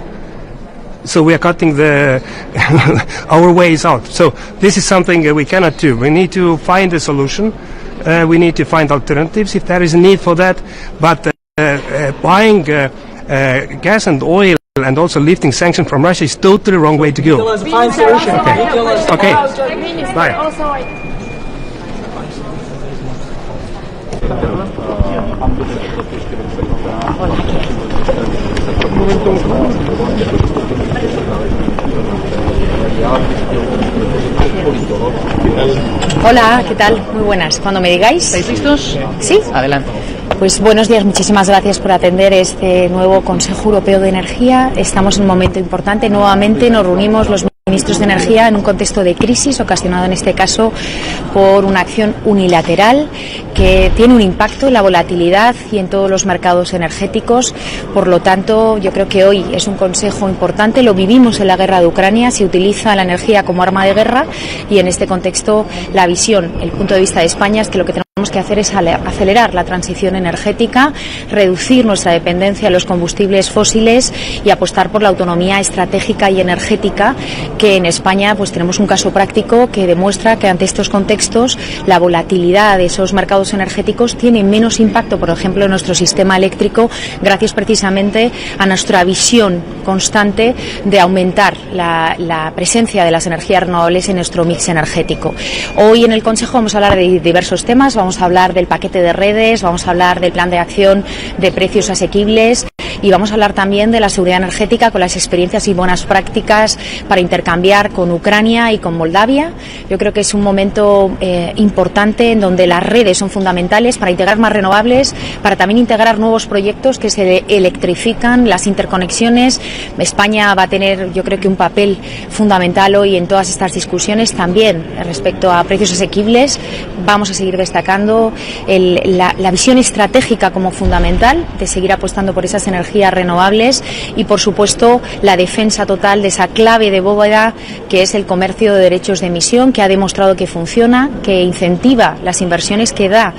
So we are cutting our ways out. So this is something we cannot do. We need to find a solution. We need to find alternatives if there is a need for that. But buying gas and oil and also lifting sanctions from Russia is totally wrong way to go. Okay. Bye. Hola, ¿qué tal? Muy buenas. Cuando me digáis. ¿Estáis listos? Sí. Adelante. Pues buenos días, muchísimas gracias por atender este nuevo Consejo Europeo de Energía. Estamos en un momento importante. Nuevamente nos reunimos los ministros de Energía en un contexto de crisis ocasionado en este caso por una acción unilateral que tiene un impacto en la volatilidad y en todos los mercados energéticos. Por lo tanto, yo creo que hoy es un consejo importante. Lo vivimos en la guerra de Ucrania. Se utiliza la energía como arma de guerra y en este contexto la visión, el punto de vista de España es que lo que tenemos que hacer es acelerar la transición energética, reducir nuestra dependencia de los combustibles fósiles y apostar por la autonomía estratégica y energética, que en España pues tenemos un caso práctico que demuestra que ante estos contextos la volatilidad de esos mercados energéticos tiene menos impacto, por ejemplo, en nuestro sistema eléctrico, gracias precisamente a nuestra visión constante de aumentar la presencia de las energías renovables en nuestro mix energético. Hoy en el Consejo vamos a hablar de diversos temas. Vamos a hablar del paquete de redes, vamos a hablar del plan de acción de precios asequibles y vamos a hablar también de la seguridad energética con las experiencias y buenas prácticas para intercambiar con Ucrania y con Moldavia. Yo creo que es un momento importante en donde las redes son fundamentales para integrar más renovables, para también integrar nuevos proyectos que se electrifican, las interconexiones. España va a tener, yo creo que un papel fundamental hoy en todas estas discusiones. También respecto a precios asequibles vamos a seguir destacando la visión estratégica como fundamental de seguir apostando por esas energías renovables y, por supuesto, la defensa total de esa clave de bóveda que es el comercio de derechos de emisión, que ha demostrado que funciona, que incentiva las inversiones, que da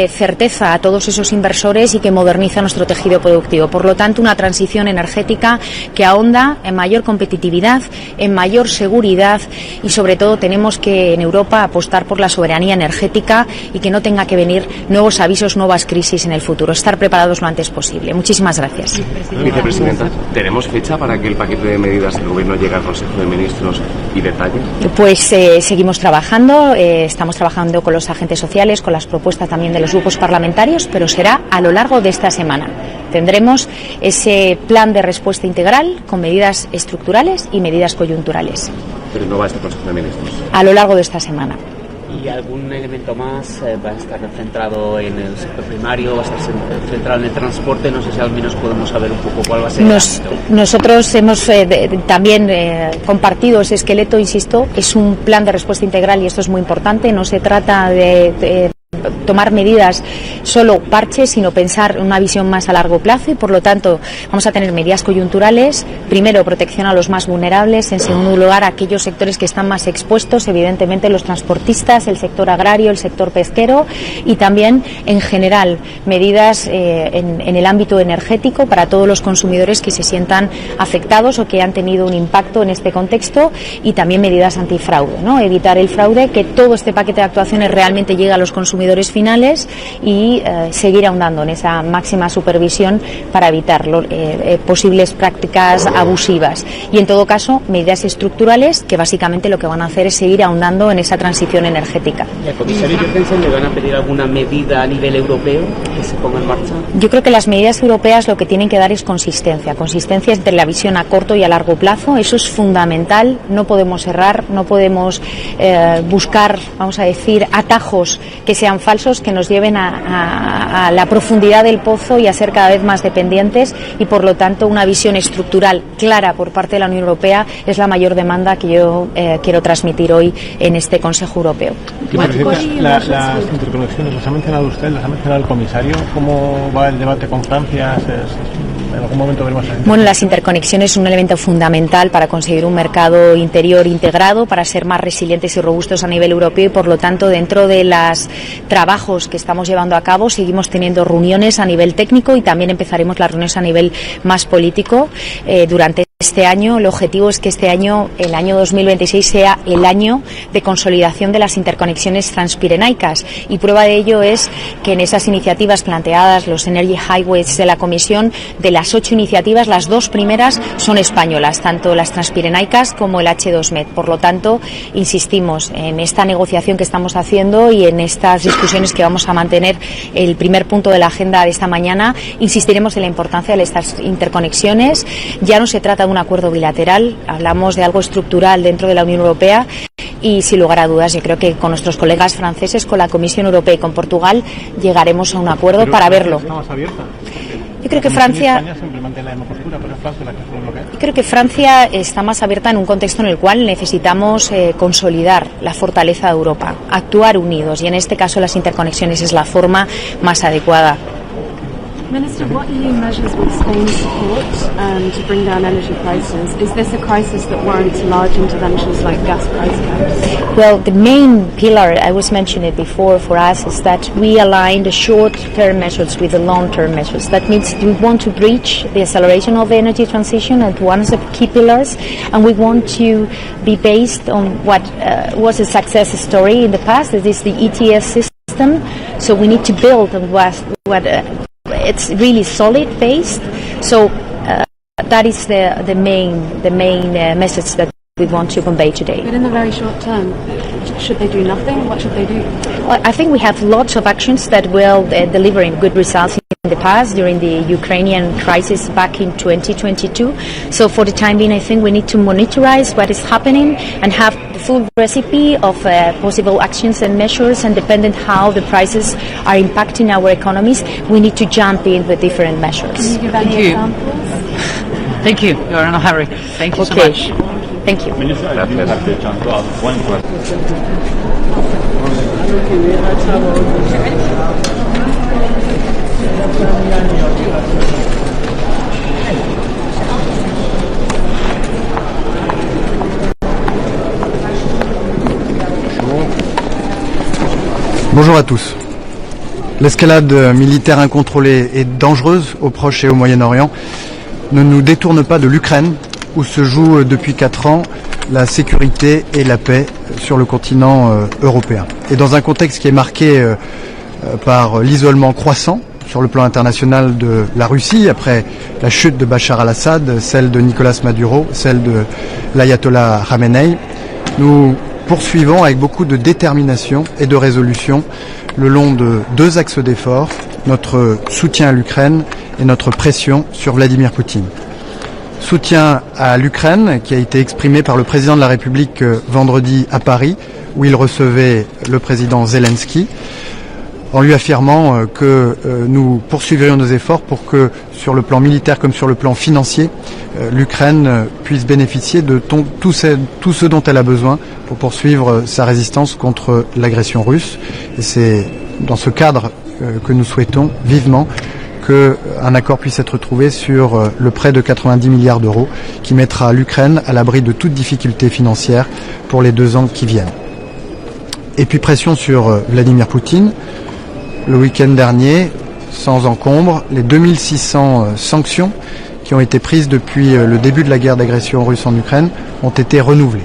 certeza a todos esos inversores y que moderniza nuestro tejido productivo. Por lo tanto, una transición energética que ahonda en mayor competitividad, en mayor seguridad y, sobre todo, tenemos que en Europa apostar por la soberanía energética y que no tenga que venir nuevos avisos, nuevas crisis en el futuro. Estar preparados lo antes posible. Muchísimas gracias. Vicepresidenta, ¿tenemos fecha para que el paquete de medidas del Gobierno llegue al Consejo de Ministros y detalle? Pues seguimos trabajando, estamos trabajando con los agentes sociales, con las propuestas también de los grupos parlamentarios, pero será a lo largo de esta semana. Tendremos ese plan de respuesta integral con medidas estructurales y medidas coyunturales. Pero no va a este Consejo de Ministros. A lo largo de esta semana. ¿Y algún elemento más va a estar centrado en el sector primario, va a estar centrado en el transporte? No sé si al menos podemos saber un poco cuál va a ser el ámbito. Nosotros hemos también compartido ese esqueleto, insisto, es un plan de respuesta integral y esto es muy importante. No se trata de tomar medidas solo parches, sino pensar en una visión más a largo plazo y, por lo tanto, vamos a tener medidas coyunturales. Primero, protección a los más vulnerables. En segundo lugar, aquellos sectores que están más expuestos, evidentemente los transportistas, el sector agrario, el sector pesquero y también, en general, medidas en el ámbito energético para todos los consumidores que se sientan afectados o que han tenido un impacto en este contexto y también medidas antifraude, ¿no? Evitar el fraude, que todo este paquete de actuaciones realmente llegue a los consumidores finales y seguir ahondando en esa máxima supervisión para evitar posibles prácticas abusivas y, en todo caso, medidas estructurales que básicamente lo que van a hacer es seguir ahondando en esa transición energética. ¿Y al comisario Jürgensen le van a pedir alguna medida a nivel europeo que se ponga en marcha? Yo creo que las medidas europeas lo que tienen que dar es consistencia entre la visión a corto y a largo plazo. Eso es fundamental. No podemos errar, no podemos buscar, vamos a decir, atajos que sean falsos, que nos lleven a la profundidad del pozo y a ser cada vez más dependientes y, por lo tanto, una visión estructural clara por parte de la Unión Europea es la mayor demanda que yo quiero transmitir hoy en este Consejo Europeo. Las interconexiones las ha mencionado usted, las ha mencionado el comisario. ¿Cómo va el debate con Francia? ¿En algún momento veremos? Bueno, las interconexiones son un elemento fundamental para conseguir un mercado interior integrado, para ser más resilientes y robustos a nivel europeo y, por lo tanto, dentro de los trabajos que estamos llevando a cabo, seguimos teniendo reuniones a nivel técnico y también empezaremos las reuniones a nivel más político durante este año, el objetivo es que este año, el año 2026, sea el año de consolidación de las interconexiones transpirenaicas. Y prueba de ello es que en esas iniciativas planteadas, los Energy Highways de la Comisión, de las 8 iniciativas, las 2 primeras son españolas, tanto las transpirenaicas como el H2Med. Por lo tanto, insistimos en esta negociación que estamos haciendo y en estas discusiones que vamos a mantener. El primer punto de la agenda de esta mañana, insistiremos en la importancia de estas interconexiones. Ya no se trata de un acuerdo bilateral, hablamos de algo estructural dentro de la Unión Europea y, sin lugar a dudas, yo creo que con nuestros colegas franceses, con la Comisión Europea y con Portugal llegaremos a un acuerdo para verlo. Yo creo que Francia está más abierta en un contexto en el cual necesitamos consolidar la fortaleza de Europa, actuar unidos, y en este caso las interconexiones es la forma más adecuada. Minister, what EU measures will Spain support to bring down energy prices? Is this a crisis that warrants large interventions like gas price caps? Well, the main pillar, I was mentioning it before, for us is that we align the short-term measures with the long-term measures. That means we want to bridge the acceleration of the energy transition, and one of the key pillars, and we want to be based on what was a success story in the past. That is the ETS system. So we need to build on what it's really solid based. So that is the main message that we want to convey today. But in the very short term, should they do nothing? What should they do? Well, I think we have lots of actions that will deliver good results in the past during the Ukrainian crisis back in 2022. So for the time being, I think we need to monitorize what is happening and have the full recipe of possible actions and measures, and depending how the prices are impacting our economies, we need to jump in with different measures. Can you give any examples? Thank you. You're in a hurry. Thank you so much. Thank you. Bonjour à tous. L'escalade militaire incontrôlée et dangereuse au Proche et au Moyen-Orient ne nous détourne pas de l'Ukraine, où se joue depuis 4 ans la sécurité et la paix sur le continent européen. Et dans un contexte qui est marqué par l'isolement croissant sur le plan international de la Russie, après la chute de Bachar al-Assad, celle de Nicolas Maduro, celle de l'ayatollah Khamenei, nous poursuivons avec beaucoup de détermination et de résolution le long de 2 axes d'effort, notre soutien à l'Ukraine et notre pression sur Vladimir Poutine. Soutien à l'Ukraine qui a été exprimé par le président de la République vendredi à Paris, où il recevait le président Zelensky, en lui affirmant que nous poursuivrions nos efforts pour que, sur le plan militaire comme sur le plan financier, l'Ukraine puisse bénéficier de tout ce dont elle a besoin pour poursuivre sa résistance contre l'agression russe. Et c'est dans ce cadre que nous souhaitons vivement qu'un accord puisse être trouvé sur le prêt de 90 milliards d'euros qui mettra l'Ukraine à l'abri de toute difficulté financière pour les 2 ans qui viennent. Et puis pression sur Vladimir Poutine. Le week-end dernier, sans encombre, les 2600 sanctions qui ont été prises depuis le début de la guerre d'agression russe en Ukraine ont été renouvelées.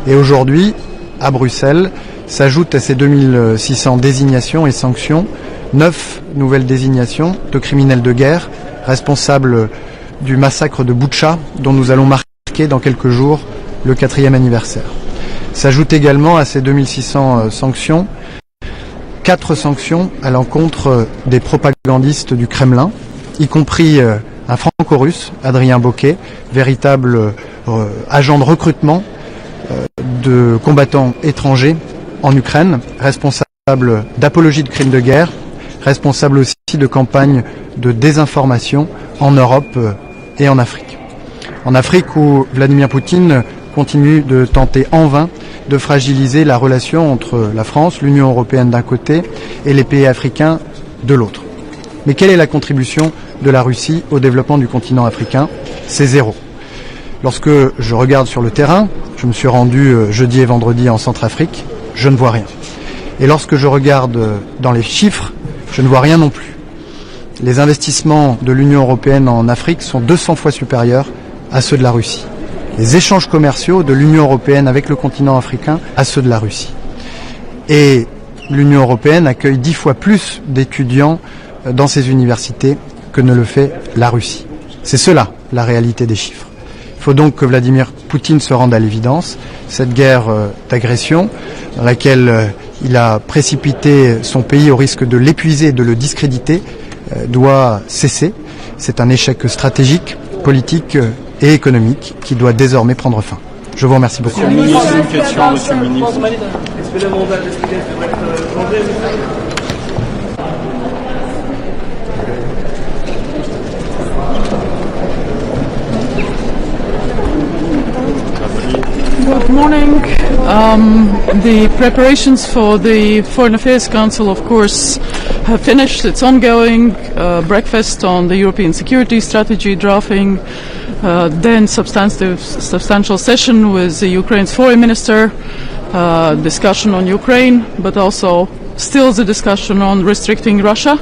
Et aujourd'hui, à Bruxelles, s'ajoutent à ces 2600 désignations et sanctions 9 nouvelles désignations de criminels de guerre responsables du massacre de Boutcha, dont nous allons marquer dans quelques jours le 4e anniversaire. S'ajoutent également à ces 2600 sanctions 4 sanctions à l'encontre des propagandistes du Kremlin, y compris un franco-russe, Adrien Boquet, véritable agent de recrutement de combattants étrangers en Ukraine, responsable d'apologie de crimes de guerre, responsable aussi de campagnes de désinformation en Europe et en Afrique. En Afrique où Vladimir Poutine continue de tenter en vain de fragiliser la relation entre la France, l'Union européenne d'un côté et les pays africains de l'autre. Mais quelle est la contribution de la Russie au développement du continent africain? C'est 0. Lorsque je regarde sur le terrain, je me suis rendu jeudi et vendredi en Centrafrique, je ne vois rien. Et lorsque je regarde dans les chiffres, je ne vois rien non plus. Les investissements de l'Union européenne en Afrique sont 200 fois supérieurs à ceux de la Russie. Les échanges commerciaux de l'Union européenne avec le continent africain à ceux de la Russie. Et l'Union européenne accueille 10 fois plus d'étudiants dans ses universités que ne le fait la Russie. C'est cela, la réalité des chiffres. Il faut donc que Vladimir Poutine se rende à l'évidence. Cette guerre d'agression, dans laquelle il a précipité son pays au risque de l'épuiser et de le discréditer, doit cesser. C'est un échec stratégique, politique et économique qui doit désormais prendre fin. Je vous remercie beaucoup. Monsieur le ministre, une question, monsieur le ministre. Good morning. The preparations for the Foreign Affairs Council, of course, have finished. It's ongoing. Breakfast on the European security strategy drafting, then substantial session with the Ukraine's foreign minister, discussion on Ukraine, but also still the discussion on restricting Russia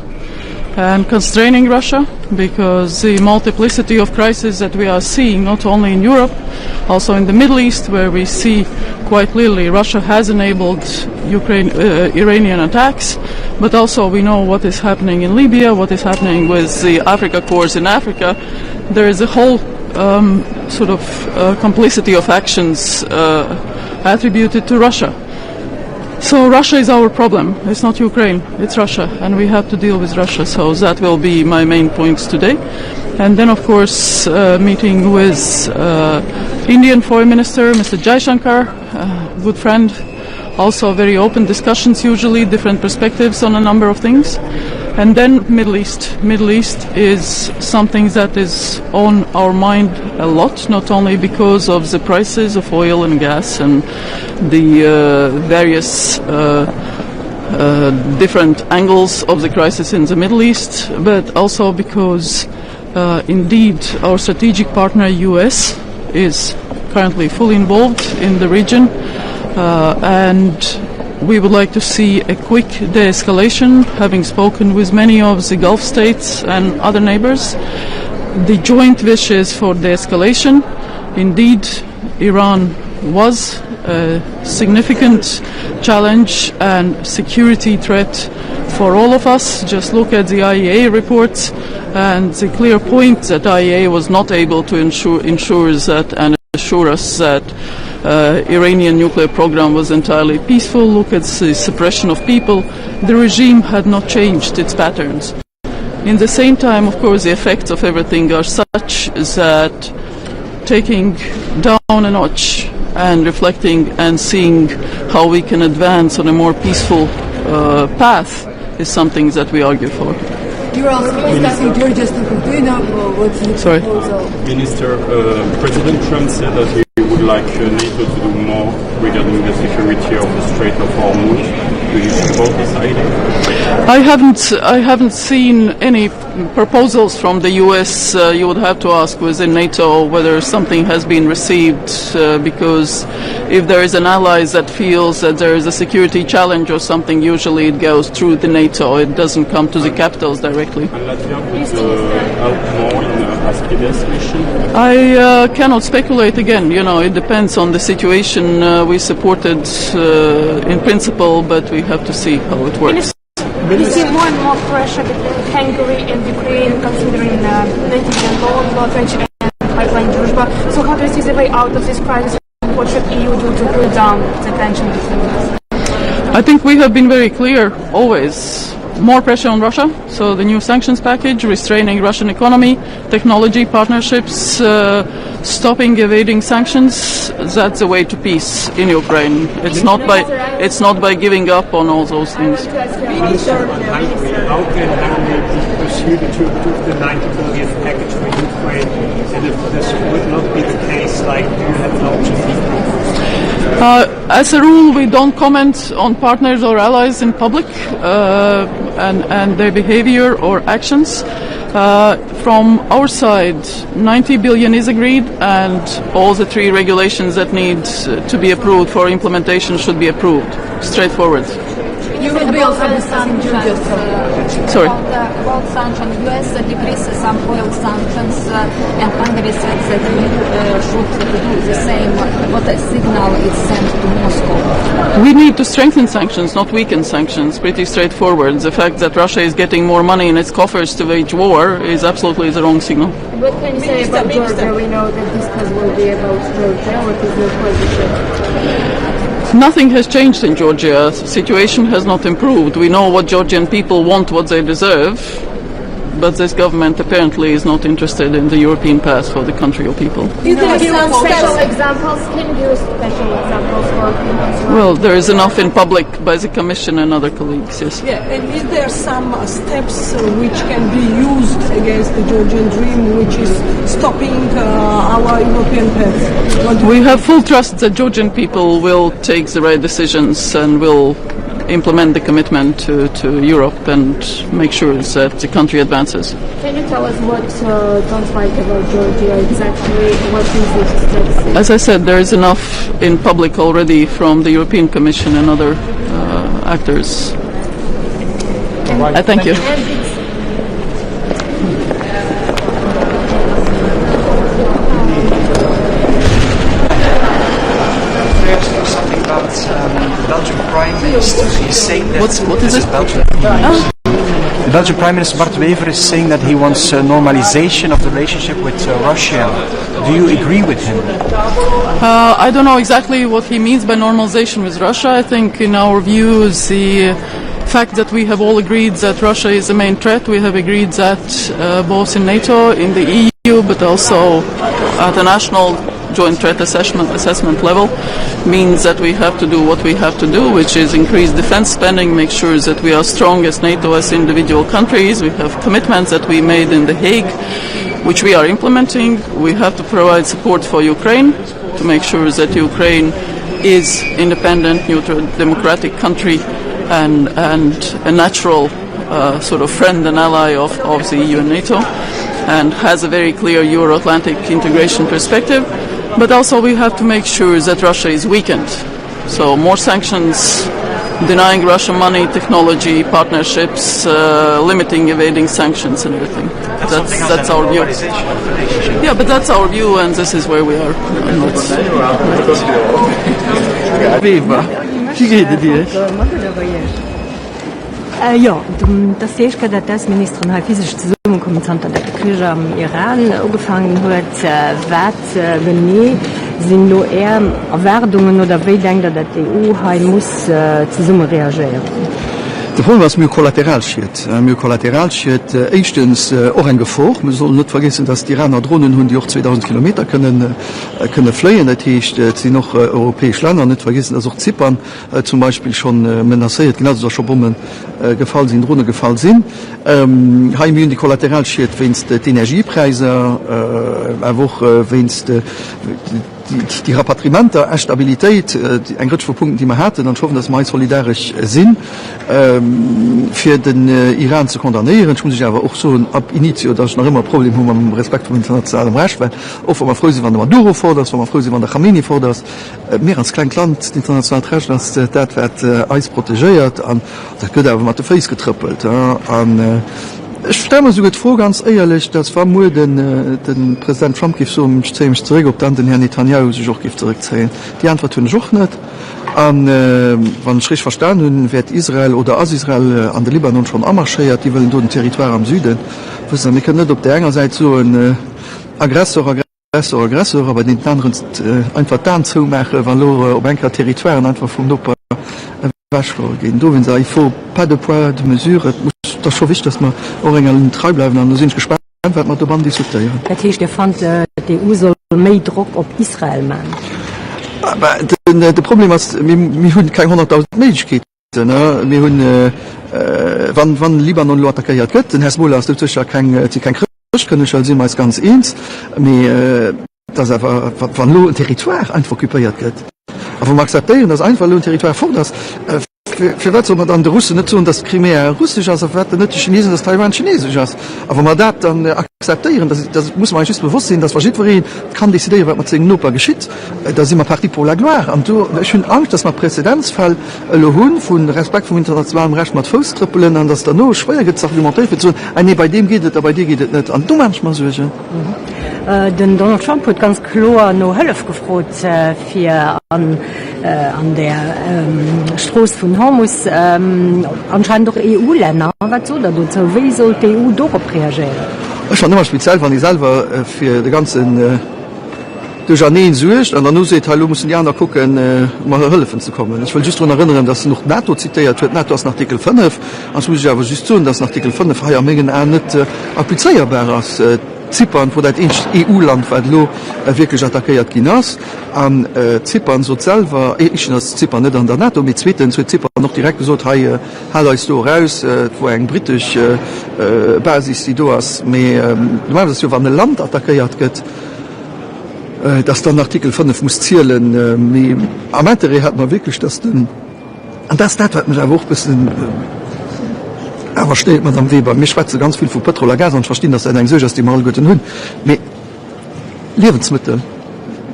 and constraining Russia, because the multiplicity of crises that we are seeing, not only in Europe, also in the Middle East, where we see quite clearly Russia has enabled Iranian attacks, but also we know what is happening in Libya, what is happening with the Africa Corps in Africa. There is a whole complicity of actions attributed to Russia. So Russia is our problem. It's not Ukraine, it's Russia, and we have to deal with Russia. So that will be my main points today. And then, of course, meeting with Indian Foreign Minister, Mr. Jaishankar, good friend. Also very open discussions, usually different perspectives on a number of things. And then Middle East. Middle East is something that is on our mind a lot, not only because of the prices of oil and gas and the various different angles of the crisis in the Middle East, but also because indeed our strategic partner US is currently fully involved in the region, and we would like to see a quick de-escalation, having spoken with many of the Gulf states and other neighbors. The joint wishes for de-escalation. Indeed, Iran was a significant challenge and security threat for all of us. Just look at the IEA reports and the clear point that IEA was not able to ensure that and assure us that Iranian nuclear program was entirely peaceful. Look at the suppression of people. The regime had not changed its patterns. In the same time, of course, the effects of everything are such that taking down a notch and reflecting and seeing how we can advance on a more peaceful path is something that we argue for. You're also discussing Georgia's topic. Do you know what's the proposal? Minister, President Trump said that he would like NATO to do more regarding the security of the Strait of Hormuz. Do you support this idea? I haven't seen any proposals from the US. You would have to ask within NATO whether something has been received, because if there is an ally that feels that there is a security challenge or something, usually it goes through the NATO. It doesn't come to the capitals directly. And Latvia would help more in Aspides mission? I cannot speculate again. You know, it depends on the situation. We supported in principle, but we have to see how it works. We see more and more pressure between Hungary and Ukraine, considering the anti-Russian loan blockage and pipeline Druzhba. So how do you see the way out of this crisis? What should EU do to cool down the tension between us? I think we have been very clear always. More pressure on Russia, so the new sanctions package, restraining Russian economy, technology partnerships, stopping evading sanctions. That's the way to peace in Ukraine. It's not by giving up on all those things. How can Hungary pursue the 90 billion package for Ukraine? And if this would not be the case, do you have an option? As a rule, we don't comment on partners or allies in public and their behavior or actions. From our side, 90 billion is agreed, and all the 3 regulations that need to be approved for implementation should be approved. Straightforward. You will be also discussing Georgia. Sorry. World sanctions, US decreased some oil sanctions, and Hungary said that we should do the same. What a signal it sent to Moscow? We need to strengthen sanctions, not weaken sanctions. Pretty straightforward. The fact that Russia is getting more money in its coffers to wage war is absolutely the wrong signal. What can you say about Georgia? We know that this will be about Georgia. What is your position? Nothing has changed in Georgia. The situation has not improved. We know what Georgian people want, what they deserve, but this government apparently is not interested in the European path for the country or people. Is there some special examples? Can you give special examples for people? Well, there is enough in public by the Commission and other colleagues, yes. Yeah, and is there some steps which can be used against the Georgian dream, which is stopping our European path? We have full trust that Georgian people will take the right decisions and will implement the commitment to Europe and make sure that the country advances. Can you tell us what don't like about Georgia exactly? What is it steps? As I said, there is enough in public already from the European Commission and other actors. I thank you. Belgian Prime Minister is saying that what is it? Belgian. The Belgian Prime Minister Bart Wever is saying that he wants normalization of the relationship with Russia. Do you agree with him? I don't know exactly what he means by normalization with Russia. I think in our views the fact that we have all agreed that Russia is the main threat, we have agreed that both in NATO, in the EU, but also at the national joint threat assessment level, means that we have to do what we have to do, which is increase defense spending, make sure that we are strong as NATO, as individual countries. We have commitments that we made in The Hague, which we are implementing. We have to provide support for Ukraine to make sure that Ukraine is independent, neutral, democratic country and a natural sort of friend and ally of the EU and NATO, and has a very clear Euro-Atlantic integration perspective. But also we have to make sure that Russia is weakened. So more sanctions, denying Russia money, technology, partnerships, limiting, evading sanctions and everything. That's our view. Yeah, but that's our view and this is where we are. Ja, das ist gerade das Ministerin hat physisch zusammengekommen an der Krise am Iran angefangen hat, was wenn nie sind nur eher Erwartungen oder wie denkt dass die EU muss zusammen reagieren. De Problem was mir kollateral schiet. Mir kollateral schiet erstens auch ein Gefahr. Wir sollen nicht vergessen, dass die Iraner Drohnen haben, die auch 2000 Kilometer können fliegen. Das heißt, sie noch europäische Länder. Nicht vergessen, dass auch Zypern zum Beispiel schon menaciert, genauso dass schon Bomben gefallen sind, Drohnen gefallen sind. Haben wir die kollateral schiet, wenn es die Energiepreise, auch wenn es die Rapatriementer, Stabilität, ein Grund für Punkte, die wir hatten, und hoffen, dass wir solidarisch sind, für den Iran zu kondamnieren. Ich muss sich aber auch so ab Initio, dass ich noch immer ein Problem habe mit dem Respekt vor internationalem Recht, weil auch wenn man froh ist, wenn der Maduro fordert, wenn man froh ist, wenn der Khamenei fordert, mehr als kleines Land, das internationale Recht, das wird Eis protegiert, und da wird aber mit der Face getrippelt, ich stelle mir so gut vor, ganz ehrlich, dass war nur den Präsident Trump gibt so ziemlich zurück, ob dann den Herrn Netanyahu sich auch zurückzählen. Die Antwort tun ich auch nicht. Wenn ich richtig verstanden habe, wird Israel oder Israel an der Libanon schon anmarschiert, die wollen dort ein Territorium am Süden. Wir können nicht auf der einen Seite so ein Aggressor, aber den anderen einfach dann zumachen, weil auf ein Territorium einfach von Europa gehen. Da, wenn sie faut pas de poids de mesure, das ist schon wichtig, dass wir auch treu bleiben. Und da sind gespannt, was wir da diskutieren. Das heißt, der fand, die EU soll mehr Druck auf Israel machen. Aber das Problem ist, wir haben keine 100.000 Möglichkeiten. Wir haben, wenn Libanon attackiert wird, dann Hezbollah ist natürlich kein Krieg, können wir sehen, meist ganz eins. Aber das einfach, wenn ein Territoire einfach okkupiert wird. Aber wir akzeptieren, dass einfach ein Territoire vor das für was soll man dann die Russen nicht tun, dass Krimea russisch ist, für nicht die Chinesen, dass Taiwan chinesisch ist. Aber man darf dann akzeptieren, das muss man sich bewusst sein, dass verschiedene kann dezidieren, was mit seinen Nachbarn geschieht. Da sind wir Parti pour la gloire. Und ich habe Angst, dass wir Präzedenzfall haben von Respekt vom internationalen Recht mit Fußtrippeln und dass da nur schwer geht, argumentiert wird, so, nee, bei dem geht es, bei dir geht es nicht. Und du manchmal solche. Den Donald Trump hat ganz klar noch Hilfe gefragt für an der Straße von Hormuz anscheinend doch EU-Länder. Was soll da dazu? Wie soll die EU darauf reagieren? Ich fand immer speziell, wenn ich selber für die ganzen durch Janine sucht und dann nur seht, hallo, müssen ja noch gucken, mal helfen zu kommen. Ich will just daran erinnern, dass noch NATO zitiert wird, NATO aus Artikel 5. Und muss ich aber just tun, dass Artikel 5 ja megen nicht applizierbar ist. Zypern, wo das EU-Land wirklich attackiert Ginas. An Zypern so selber, ich das Zypern nicht an der NATO, mit zweitens wird Zypern noch direkt gesagt, hey, ist da raus, wo ein britische Basis die du hast. Aber du meinst, wenn ein Land attackiert wird, dass dann Artikel 5 muss zählen. Am Ende hat man wirklich das denn. Und das hat mich auch ein bisschen. Aber steht man am Weber. Mir schwätze ganz viel von Petrol und Gas und verstehen, dass ein Söger die mal guten Hund. Aber Lebensmittel.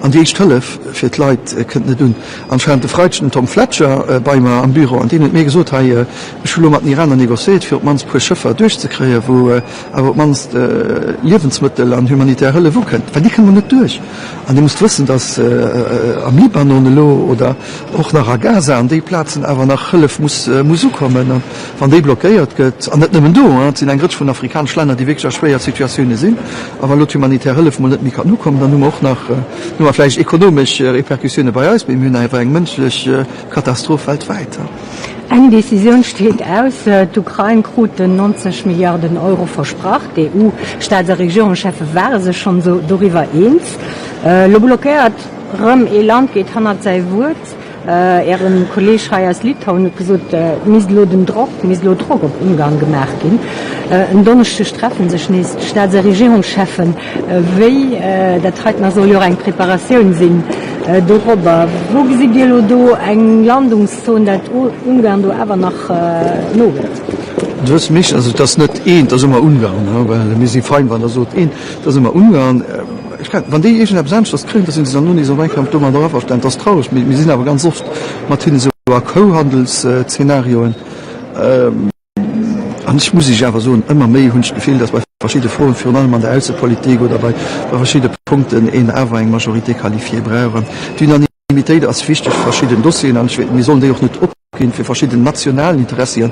Und die ich tolle für die Leute könnt nicht tun. Anscheinend der Freitschen Tom Fletcher bei mir am Büro, und den hat mir gesagt, hey, ich will mit den Iranern negoziert, für man pro Schiffer durchzukriegen, wo aber man Lebensmittel an humanitäre Hilfe wo kennt. Weil die kann man nicht durch. Und ihr müsst wissen, dass am Libanon oder auch nach Gaza an die Plätzen aber nach Hilfe muss kommen. Und wenn die blockiert geht, und nicht nur da, sind ein Gritsch von afrikanischen Ländern, die wirklich schwer Situationen sind, aber laut humanitäre Hilfe muss nicht mehr kommen, dann nur auch nach vielleicht ökonomische Reperkussionen bei uns, bei mir einfach eine menschliche Katastrophe weltweit. Eine Decision steht aus, die Ukraine kriegt 90 Milliarden Euro versprochen. Die EU-Staats- und Regierungschefs waren sich schon so darüber eins. Lo blockiert, Land geht an sein Wort. Ein Kollege aus Litauen hat gesagt, mislo Druck auf Ungarn gemacht gehen. Am Donnerstag treffen sich nicht Staats- und Regierungschefs, wie das heute noch soll ja eine Präparation sein darüber. Wo sieht ihr da eine Landungszone, dass Ungarn da aber noch wird? Du hast mich, also das ist nicht ein, das ist immer Ungarn, weil wir sind fein, wenn das so ein, das ist immer Ungarn. Wenn die selbst das kriegen, das sind sie dann nur nicht so weit, kann man darauf aufstellen, das ist traurig. Wir sind aber ganz oft mit so Co-Handelsszenarien. Und ich muss sich aber so immer mehr Gefehl, dass bei verschiedenen Fragen, vor allem an der Außenpolitik oder bei verschiedenen Punkten in eine Majorität qualifiziert brauchen. Die Unanimität ist wichtig für verschiedene Dossiers. Wir sollen die auch nicht abgehen für verschiedene nationalen Interessen.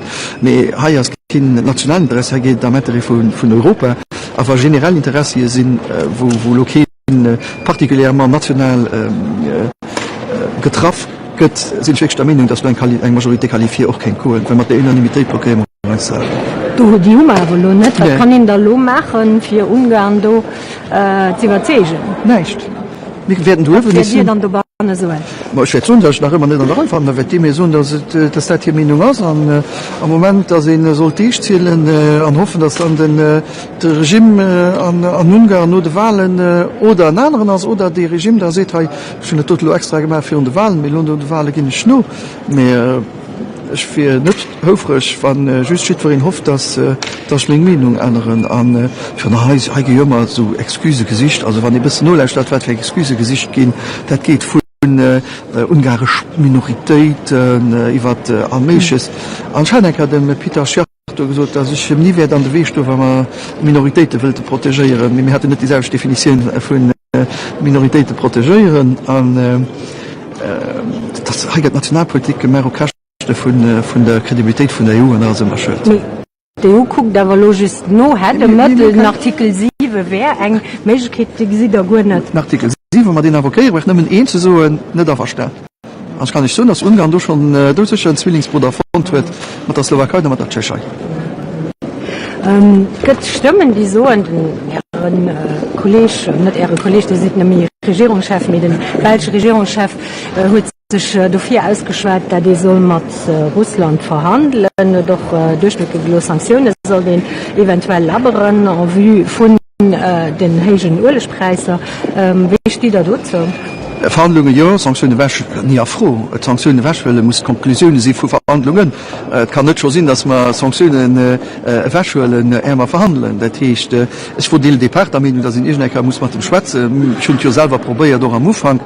Aber hier ist kein nationales Interesse, hier geht damit von Europa. Aber generelle Interessen sind, wo lokal particulièrement national getroffen wird, sind wirklich der Meinung, dass eine Majorität qualifiziert auch kein Kohl, wenn man die Unanimität bekommen. Du, die Hummer wohl nicht. Was kann ihn da machen für Ungarn da zu überzeugen? Nicht. Wir werden dürfen nicht. Dann da so. Ich werde so, dass ich nach immer nicht an der Anfang, da wird die mir so, dass das die Meinung ist. Am Moment, dass ich sollte ich zählen und hoffen, dass dann das Regime an Ungarn nur die Wahlen oder an anderen als oder die Regime da sieht, schon eine total extra gemacht für die Wahlen, mit die Wahlen gehen nicht nur mehr. Ich finde nicht höflich, wenn just steht, worin hofft, dass das meine Meinung ändern an für eine immer so Exkusegesicht, also wenn die bis null statt für Exkusegesicht gehen, das geht von ungarische Minoritäten, über Armeisches. Anscheinend hat Peter Schacht gesagt, dass ich nie werde an der Weg stehen, wenn man Minoritäten will protegieren. Wir hatten nicht dieselbe Definition von Minoritäten protegieren. Das hat Nationalpolitik mehr von der Kredibilität von der EU und also immer schön. Die EU guckt aber logisch noch, hätte in Artikel 7 wäre eine Möglichkeit, die sie da gut nicht. In Artikel 7, wenn man den Avocat, ich nehme einen zu so nicht verstehen. Also kann ich so, dass Ungarn durch schon durch einen Zwillingsbruder von wird mit der Slowakei und mit der Tschechei. Gibt Stimmen, die so an ihren Kollege, nicht ihre Kollege, die sind nämlich Regierungschef, mit dem belgischen Regierungschef, hat sich dafür ausgeschwert, dass die soll mit Russland verhandeln, doch durchschnittliche Sanktionen soll den eventuell labern, en vue von den höheren Ölpreisen. Wie steht da dazu? Verhandlungen ja, Sanktionen wäsch nie froh. Sanktionen wäschwelle muss Konklusionen sie vu Verhandlungen. Kann net schon sinn, dass man Sanktionen wäschwellen ärmer verhandeln. Dat heißt, es vor de Departement, dass in Ischnecker muss man dem Schwätze schon jo selber probiert doch am Ufang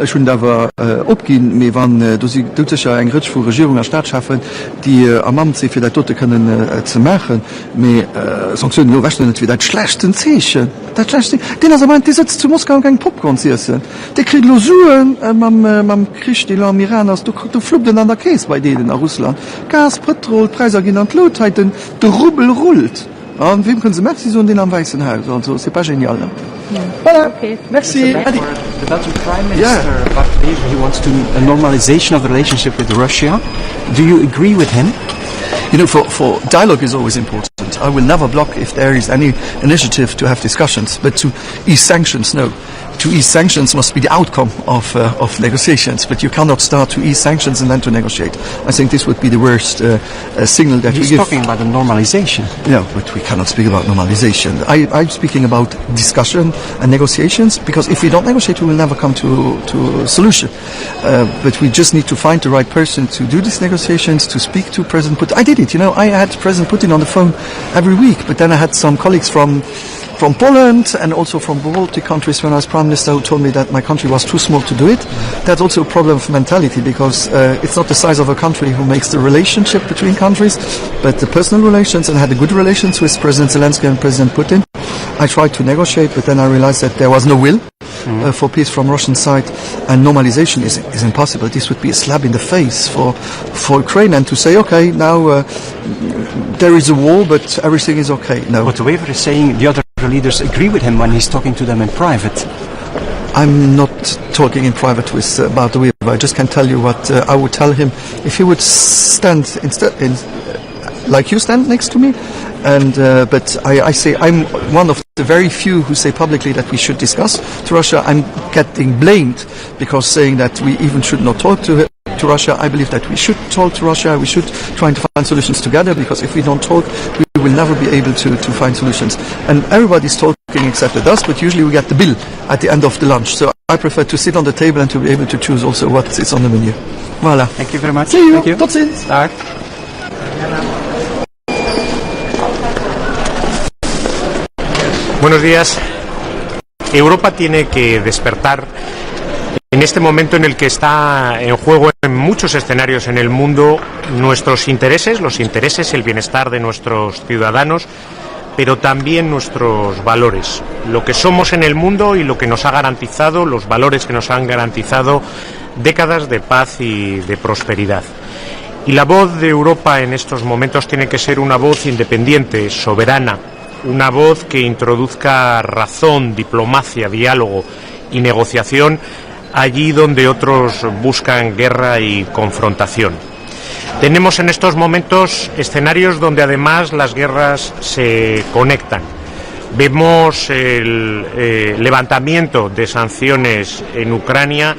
schon dawer opgin me wann ducher eng Ritsch vu Regierung der Staat schaffen, die am Amt se fir der Tote können ze machen, me Sanktionen no wäschlen wie dat schlechten Zechen. Den as meint, die sitzt zu Moskau eng Popcorn zeessen. De krieg Losuren mam Krich die am Iraners, du flupp den an der Käes bei denen a Russland. Gas, Petrol, Preiser gin an Lotheiten, de Rubel rollt. An wem können se Merci so den am Weißen Haus, also c'est pas génial. Voilà. Okay. Merci. The Belgian Prime Minister, he wants to a normalization of the relationship with Russia. Do you agree with him? You know, for dialogue is always important. I will never block if there is any initiative to have discussions, but to ease sanctions, no. To ease sanctions must be the outcome of negotiations, but you cannot start to ease sanctions and then to negotiate. I think this would be the worst signal that we give. He's talking about the normalization. No, but we cannot speak about normalization. I'm speaking about discussion and negotiations, because if we don't negotiate, we will never come to a solution. But we just need to find the right person to do these negotiations, to speak to President Putin. I did it, you know, I had President Putin on the phone every week, but then I had some colleagues from Poland and also from Baltic countries when I was Prime Minister who told me that my country was too small to do it. That's also a problem of mentality, because it's not the size of a country who makes the relationship between countries, but the personal relations, and I had good relations with President Zelensky and President Putin. I tried to negotiate, but then I realized that there was no will for peace from Russian side, and normalization is impossible. This would be a slap in the face for Ukraine, and to say, okay, now there is a war, but everything is okay. No. But the waiver is saying the other leaders agree with him when he's talking to them in private. I'm not talking in private about the waiver. I just can tell you what I would tell him if he would stand like you stand next to me. And but I say I'm one of the very few who say publicly that we should discuss to Russia. I'm getting blamed because saying that we even should not talk to Russia. I believe that we should talk to Russia. We should try to find solutions together, because if we don't talk, we will never be able to find solutions. And everybody's talking except us, but usually we get the bill at the end of the lunch. So I prefer to sit on the table and to be able to choose also what is on the menu. Voilà. Thank you very much. See you. Thank you. Tot ziens. Dag. Buenos días. Europa tiene que despertar en este momento en el que está en juego en muchos escenarios en el mundo nuestros intereses, el bienestar de nuestros ciudadanos, pero también nuestros valores, lo que somos en el mundo y lo que nos ha garantizado, los valores que nos han garantizado décadas de paz y de prosperidad. Y la voz de Europa en estos momentos tiene que ser una voz independiente, soberana, una voz que introduzca razón, diplomacia, diálogo y negociación allí donde otros buscan guerra y confrontación. Tenemos en estos momentos escenarios donde además las guerras se conectan. Vemos el levantamiento de sanciones en Ucrania,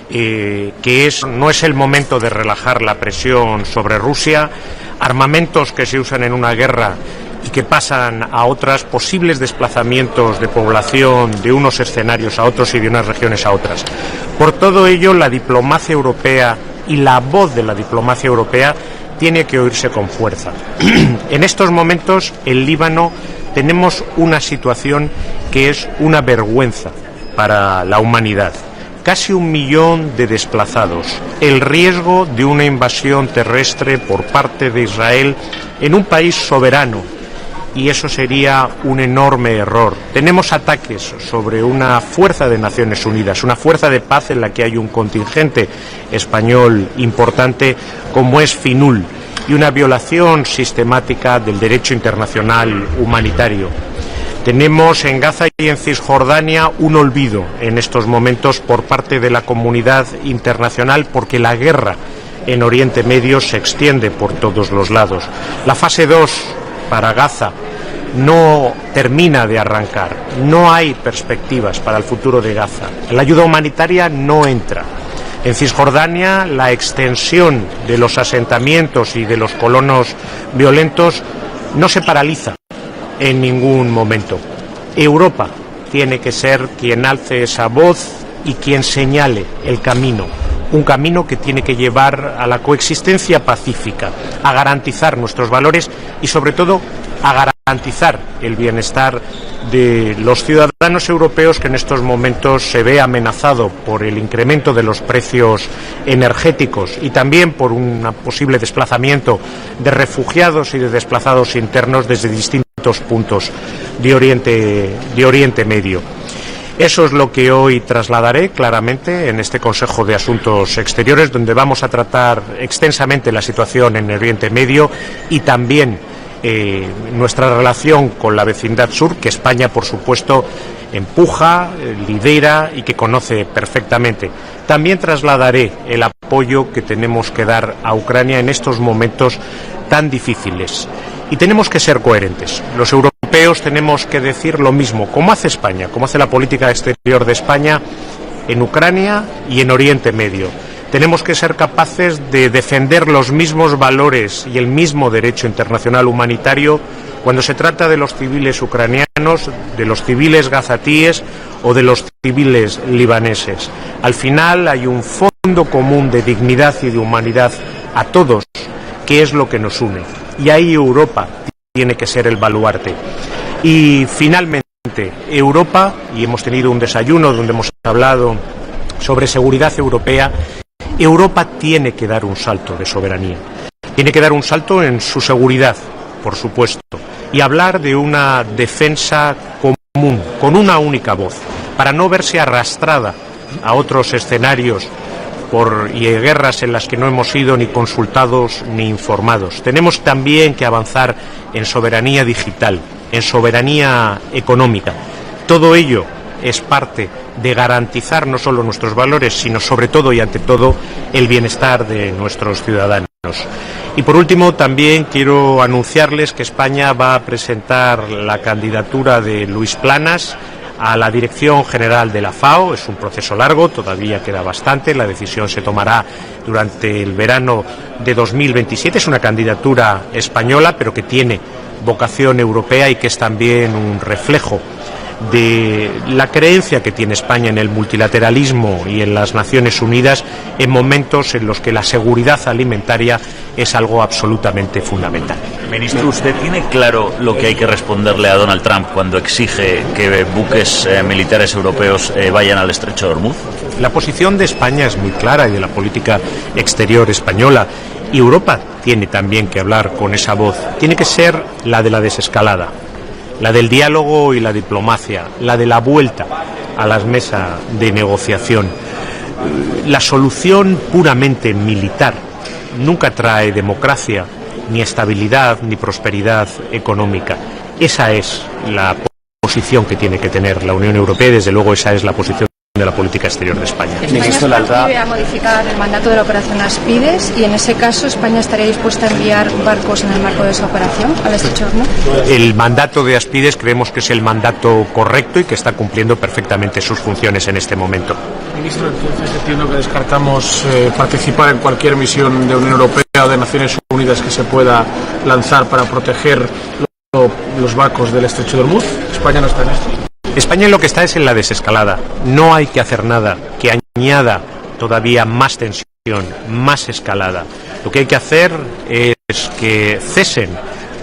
que no es el momento de relajar la presión sobre Rusia, armamentos que se usan en una guerra y que pasan a otras, posibles desplazamientos de población de unos escenarios a otros y de unas regiones a otras. Por todo ello, la diplomacia europea y la voz de la diplomacia europea tiene que oírse con fuerza. En estos momentos, en Líbano, tenemos una situación que es una vergüenza para la humanidad. Casi 1 millón de desplazados, el riesgo de una invasión terrestre por parte de Israel en un país soberano, y eso sería un enorme error. Tenemos ataques sobre una fuerza de Naciones Unidas, una fuerza de paz en la que hay un contingente español importante como es FINUL, y una violación sistemática del derecho internacional humanitario. Tenemos en Gaza y en Cisjordania un olvido en estos momentos por parte de la comunidad internacional, porque la guerra en Oriente Medio se extiende por todos los lados. La fase 2 para Gaza no termina de arrancar, no hay perspectivas para el futuro de Gaza, la ayuda humanitaria no entra. En Cisjordania la extensión de los asentamientos y de los colonos violentos no se paraliza en ningún momento. Europa tiene que ser quien alce esa voz y quien señale el camino, un camino que tiene que llevar a la coexistencia pacífica, a garantizar nuestros valores y sobre todo a garantizar el bienestar de los ciudadanos europeos, que en estos momentos se ve amenazado por el incremento de los precios energéticos y también por un posible desplazamiento de refugiados y de desplazados internos desde distintos puntos de Oriente Medio. Eso es lo que hoy trasladaré claramente en este Consejo de Asuntos Exteriores, donde vamos a tratar extensamente la situación en Oriente Medio y también nuestra relación con la vecindad sur, que España, por supuesto, empuja, lidera y que conoce perfectamente. También trasladaré el apoyo que tenemos que dar a Ucrania en estos momentos tan difíciles. Y tenemos que ser coherentes. Los europeos tenemos que decir lo mismo, como hace España, como hace la política exterior de España en Ucrania y en Oriente Medio. Tenemos que ser capaces de defender los mismos valores y el mismo derecho internacional humanitario cuando se trata de los civiles ucranianos, de los civiles gazatíes o de los civiles libaneses. Al final hay un fondo común de dignidad y de humanidad a todos, que es lo que nos une. Y ahí Europa tiene que ser el baluarte. Y finalmente, Europa, y hemos tenido un desayuno donde hemos hablado sobre seguridad europea, Europa tiene que dar un salto de soberanía. Tiene que dar un salto en su seguridad, por supuesto, y hablar de una defensa común, con una única voz, para no verse arrastrada a otros escenarios y guerras en las que no hemos sido ni consultados ni informados. Tenemos también que avanzar en soberanía digital, en soberanía económica. Todo ello es parte de garantizar no solo nuestros valores, sino sobre todo y ante todo el bienestar de nuestros ciudadanos. Y por último, también quiero anunciarles que España va a presentar la candidatura de Luis Planas a la Dirección General de la FAO. Es un proceso largo, todavía queda bastante, la decisión se tomará durante el verano de 2027. Es una candidatura española, pero que tiene vocación europea y que es también un reflejo de la creencia que tiene España en el multilateralismo y en las Naciones Unidas en momentos en los que la seguridad alimentaria es algo absolutamente fundamental. Ministro, ¿usted tiene claro lo que hay que responderle a Donald Trump cuando exige que buques militares europeos vayan al estrecho de Hormuz? La posición de España es muy clara y de la política exterior española. Y Europa tiene también que hablar con esa voz. Tiene que ser la de la desescalada, la del diálogo y la diplomacia, la de la vuelta a las mesas de negociación. La solución puramente militar nunca trae democracia, ni estabilidad, ni prosperidad económica. Esa es la posición que tiene que tener la Unión Europea y, desde luego, esa es la posición de la política exterior de España. ¿España está proclive a modificar el mandato de la operación Aspides y en ese caso España estaría dispuesta a enviar barcos en el marco de esa operación al estrecho de Hormuz? El mandato de Aspides creemos que es el mandato correcto y que está cumpliendo perfectamente sus funciones en este momento. Ministro, entonces entiendo que descartamos participar en cualquier misión de Unión Europea o de Naciones Unidas que se pueda lanzar para proteger los barcos del estrecho de Hormuz. ¿España no está en esto? España lo que está es en la desescalada. No hay que hacer nada que añada todavía más tensión, más escalada. Lo que hay que hacer es que cesen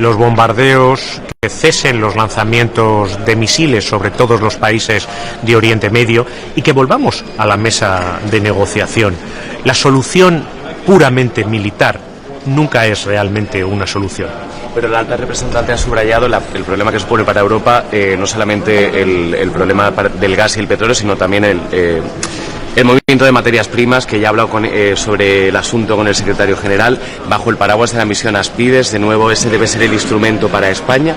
los bombardeos, que cesen los lanzamientos de misiles sobre todos los países de Oriente Medio y que volvamos a la mesa de negociación. La solución puramente militar nunca es realmente una solución. Pero la alta representante ha subrayado el problema que supone para Europa no solamente el problema del gas y el petróleo, sino también el movimiento de materias primas, que ya ha hablado sobre el asunto con el secretario general, bajo el paraguas de la misión Aspides. De nuevo, ese debe ser el instrumento para España.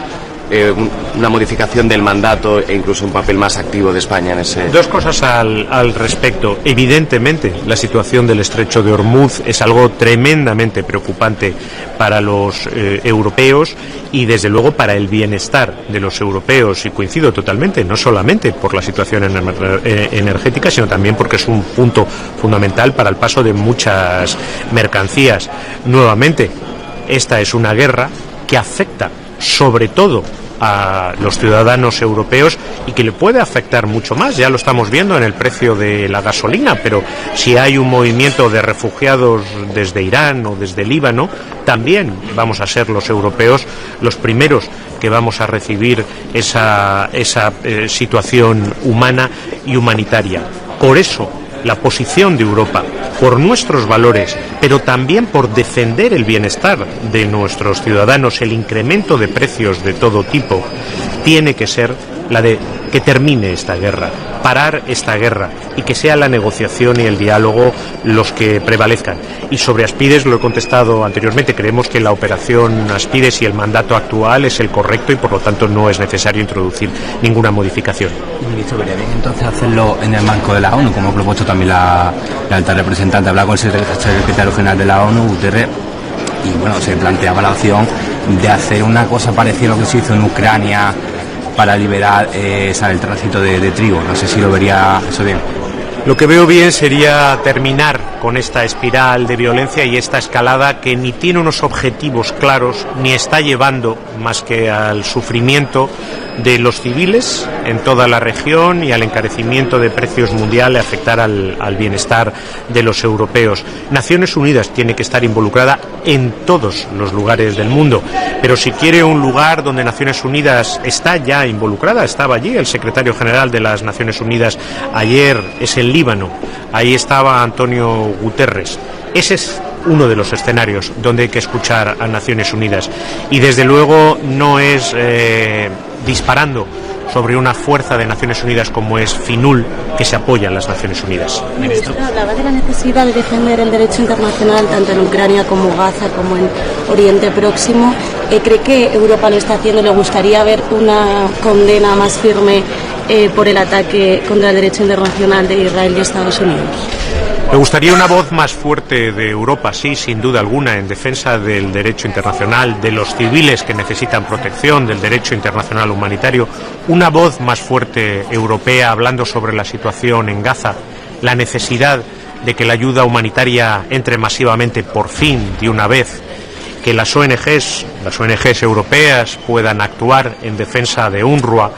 Una modificación del mandato e incluso un papel más activo de España en ese... Dos cosas al respecto. Evidentemente, la situación del estrecho de Hormuz es algo tremendamente preocupante para los europeos y, desde luego, para el bienestar de los europeos. Y coincido totalmente, no solamente por la situación energética, sino también porque es un punto fundamental para el paso de muchas mercancías. Nuevamente, esta es una guerra que afecta sobre todo a los ciudadanos europeos y que le puede afectar mucho más. Ya lo estamos viendo en el precio de la gasolina, pero si hay un movimiento de refugiados desde Irán o desde Líbano, también vamos a ser los europeos los primeros que vamos a recibir esa situación humana y humanitaria. Por eso, la posición de Europa, por nuestros valores, pero también por defender el bienestar de nuestros ciudadanos, el incremento de precios de todo tipo, tiene que ser la de que termine esta guerra, parar esta guerra y que sea la negociación y el diálogo los que prevalezcan. Y sobre Aspides lo he contestado anteriormente, creemos que la operación Aspides y el mandato actual es el correcto y por lo tanto no es necesario introducir ninguna modificación. Ministro, ¿vería bien entonces hacerlo en el marco de la ONU, como ha propuesto también la alta representante? Hablar con el secretario general de la ONU, Guterres, y bueno, se planteaba la opción de hacer una cosa parecida a lo que se hizo en Ucrania para liberar el tránsito de trigo. No sé si lo vería eso bien. Lo que veo bien sería terminar con esta espiral de violencia y esta escalada que ni tiene unos objetivos claros ni está llevando más que al sufrimiento de los civiles en toda la región y al encarecimiento de precios mundial y afectar al bienestar de los europeos. Naciones Unidas tiene que estar involucrada en todos los lugares del mundo, pero si quiere un lugar donde Naciones Unidas está ya involucrada, estaba allí el secretario general de las Naciones Unidas ayer, es el Líbano, ahí estaba Antonio Guterres. Ese es uno de los escenarios donde hay que escuchar a Naciones Unidas y desde luego no es disparando sobre una fuerza de Naciones Unidas como es FINUL que se apoya en las Naciones Unidas. Ministro, hablaba de la necesidad de defender el derecho internacional tanto en Ucrania como Gaza como en Oriente Próximo. ¿Cree que Europa lo está haciendo? ¿Le gustaría ver una condena más firme por el ataque contra el derecho internacional de Israel y Estados Unidos? Me gustaría una voz más fuerte de Europa, sí, sin duda alguna, en defensa del derecho internacional, de los civiles que necesitan protección, del derecho internacional humanitario, una voz más fuerte europea hablando sobre la situación en Gaza, la necesidad de que la ayuda humanitaria entre masivamente por fin, de una vez, que las ONGs europeas puedan actuar en defensa de UNRWA,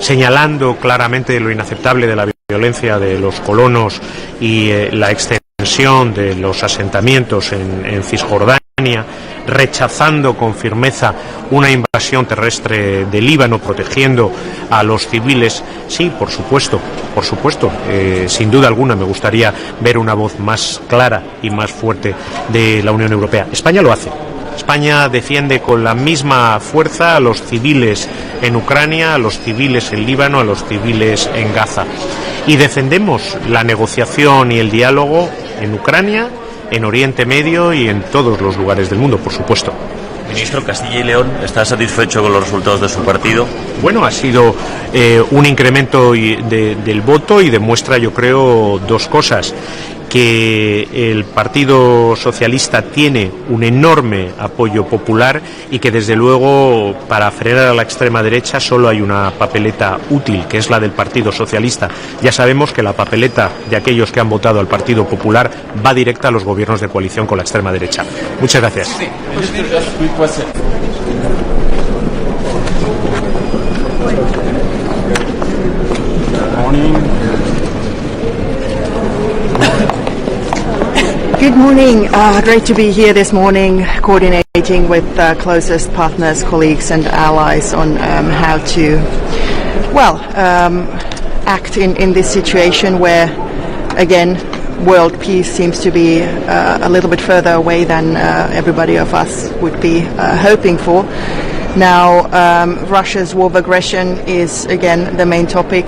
señalando claramente lo inaceptable de la violencia de los colonos y la extensión de los asentamientos en Cisjordania, rechazando con firmeza una invasión terrestre del Líbano, protegiendo a los civiles. Sí, por supuesto, sin duda alguna me gustaría ver una voz más clara y más fuerte de la Unión Europea. España lo hace. España defiende con la misma fuerza a los civiles en Ucrania, a los civiles en Líbano, a los civiles en Gaza. Y defendemos la negociación y el diálogo en Ucrania, en Oriente Medio y en todos los lugares del mundo, por supuesto. Ministro, Castilla y León, ¿está satisfecho con los resultados de su partido? Bueno, ha sido un incremento del voto y demuestra, yo creo, dos cosas. Que el Partido Socialista tiene un enorme apoyo popular y que desde luego para frenar a la extrema derecha solo hay una papeleta útil, que es la del Partido Socialista. Ya sabemos que la papeleta de aquellos que han votado al Partido Popular va directa a los gobiernos de coalición con la extrema derecha. Muchas gracias. Good morning. Great to be here this morning, coordinating with closest partners, colleagues and allies on how to, act in this situation where, again, world peace seems to be a little bit further away than everybody of us would be hoping for. Now, Russia's war of aggression is, again, the main topic.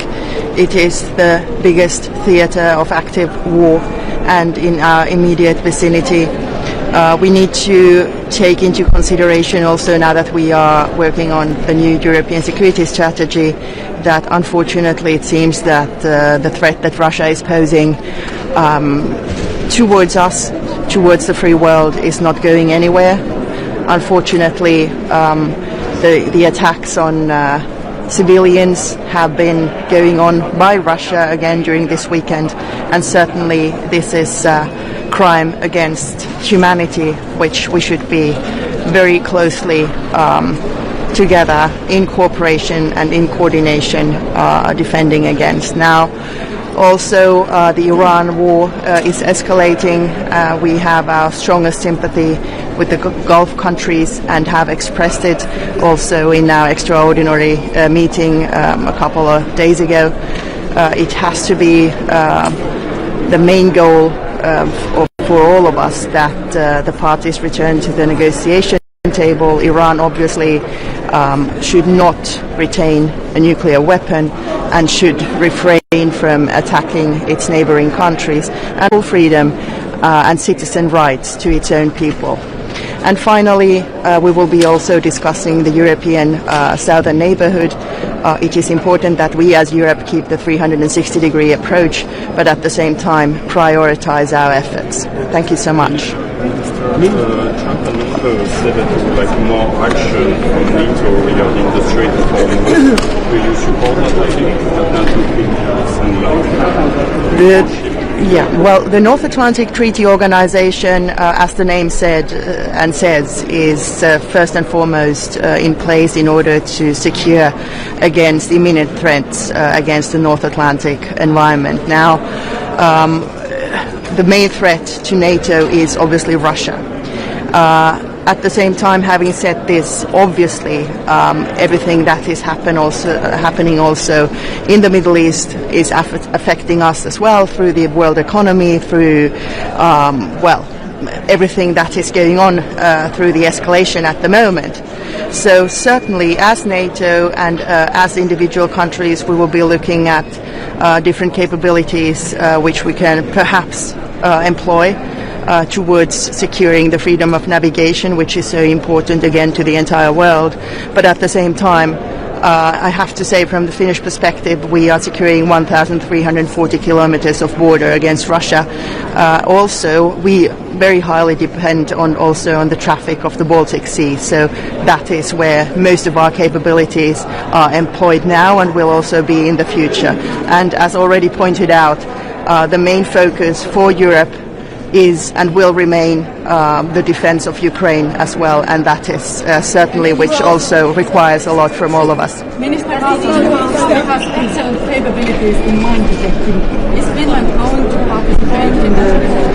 It is the biggest theatre of active war, and in our immediate vicinity. We need to take into consideration also, now that we are working on a new European security strategy, that unfortunately it seems that the threat that Russia is posing towards us, towards the free world, is not going anywhere. Unfortunately, the attacks on civilians have been going on by Russia again during this weekend, and certainly this is crime against humanity, which we should be very closely together in cooperation and in coordination defending against. Now, also, the Iran war is escalating. We have our strongest sympathy with the Gulf countries and have expressed it also in our extraordinary meeting a couple of days ago. It has to be the main goal for all of us that the parties return to the negotiation table. Iran obviously should not retain a nuclear weapon and should refrain from attacking its neighboring countries, and full freedom and citizen rights to its own people. And finally, we will be also discussing the European southern neighborhood. It is important that we as Europe keep the 360-degree approach, but at the same time prioritize our efforts. Thank you so much. Trump and Merkel said that they would like more action from NATO regarding the Strait of Hormuz. Do you support that idea? The North Atlantic Treaty Organization, as the name said and says, is first and foremost in place in order to secure against imminent threats against the North Atlantic environment. Now, the main threat to NATO is obviously Russia. At the same time, having said this, obviously everything that is happening also in the Middle East is affecting us as well through the world economy, through everything that is going on through the escalation at the moment. So certainly as NATO and as individual countries, we will be looking at different capabilities which we can perhaps employ towards securing the freedom of navigation, which is so important again to the entire world. But at the same time, I have to say from the Finnish perspective, we are securing 1,340 kilometers of border against Russia. Also, we very highly depend on the traffic of the Baltic Sea. So that is where most of our capabilities are employed now and will also be in the future. And as already pointed out, the main focus for Europe is and will remain the defense of Ukraine as well, and that is certainly which also requires a lot from all of us. Minister, has concerned capabilities in mine detecting. Is Finland going to participate in the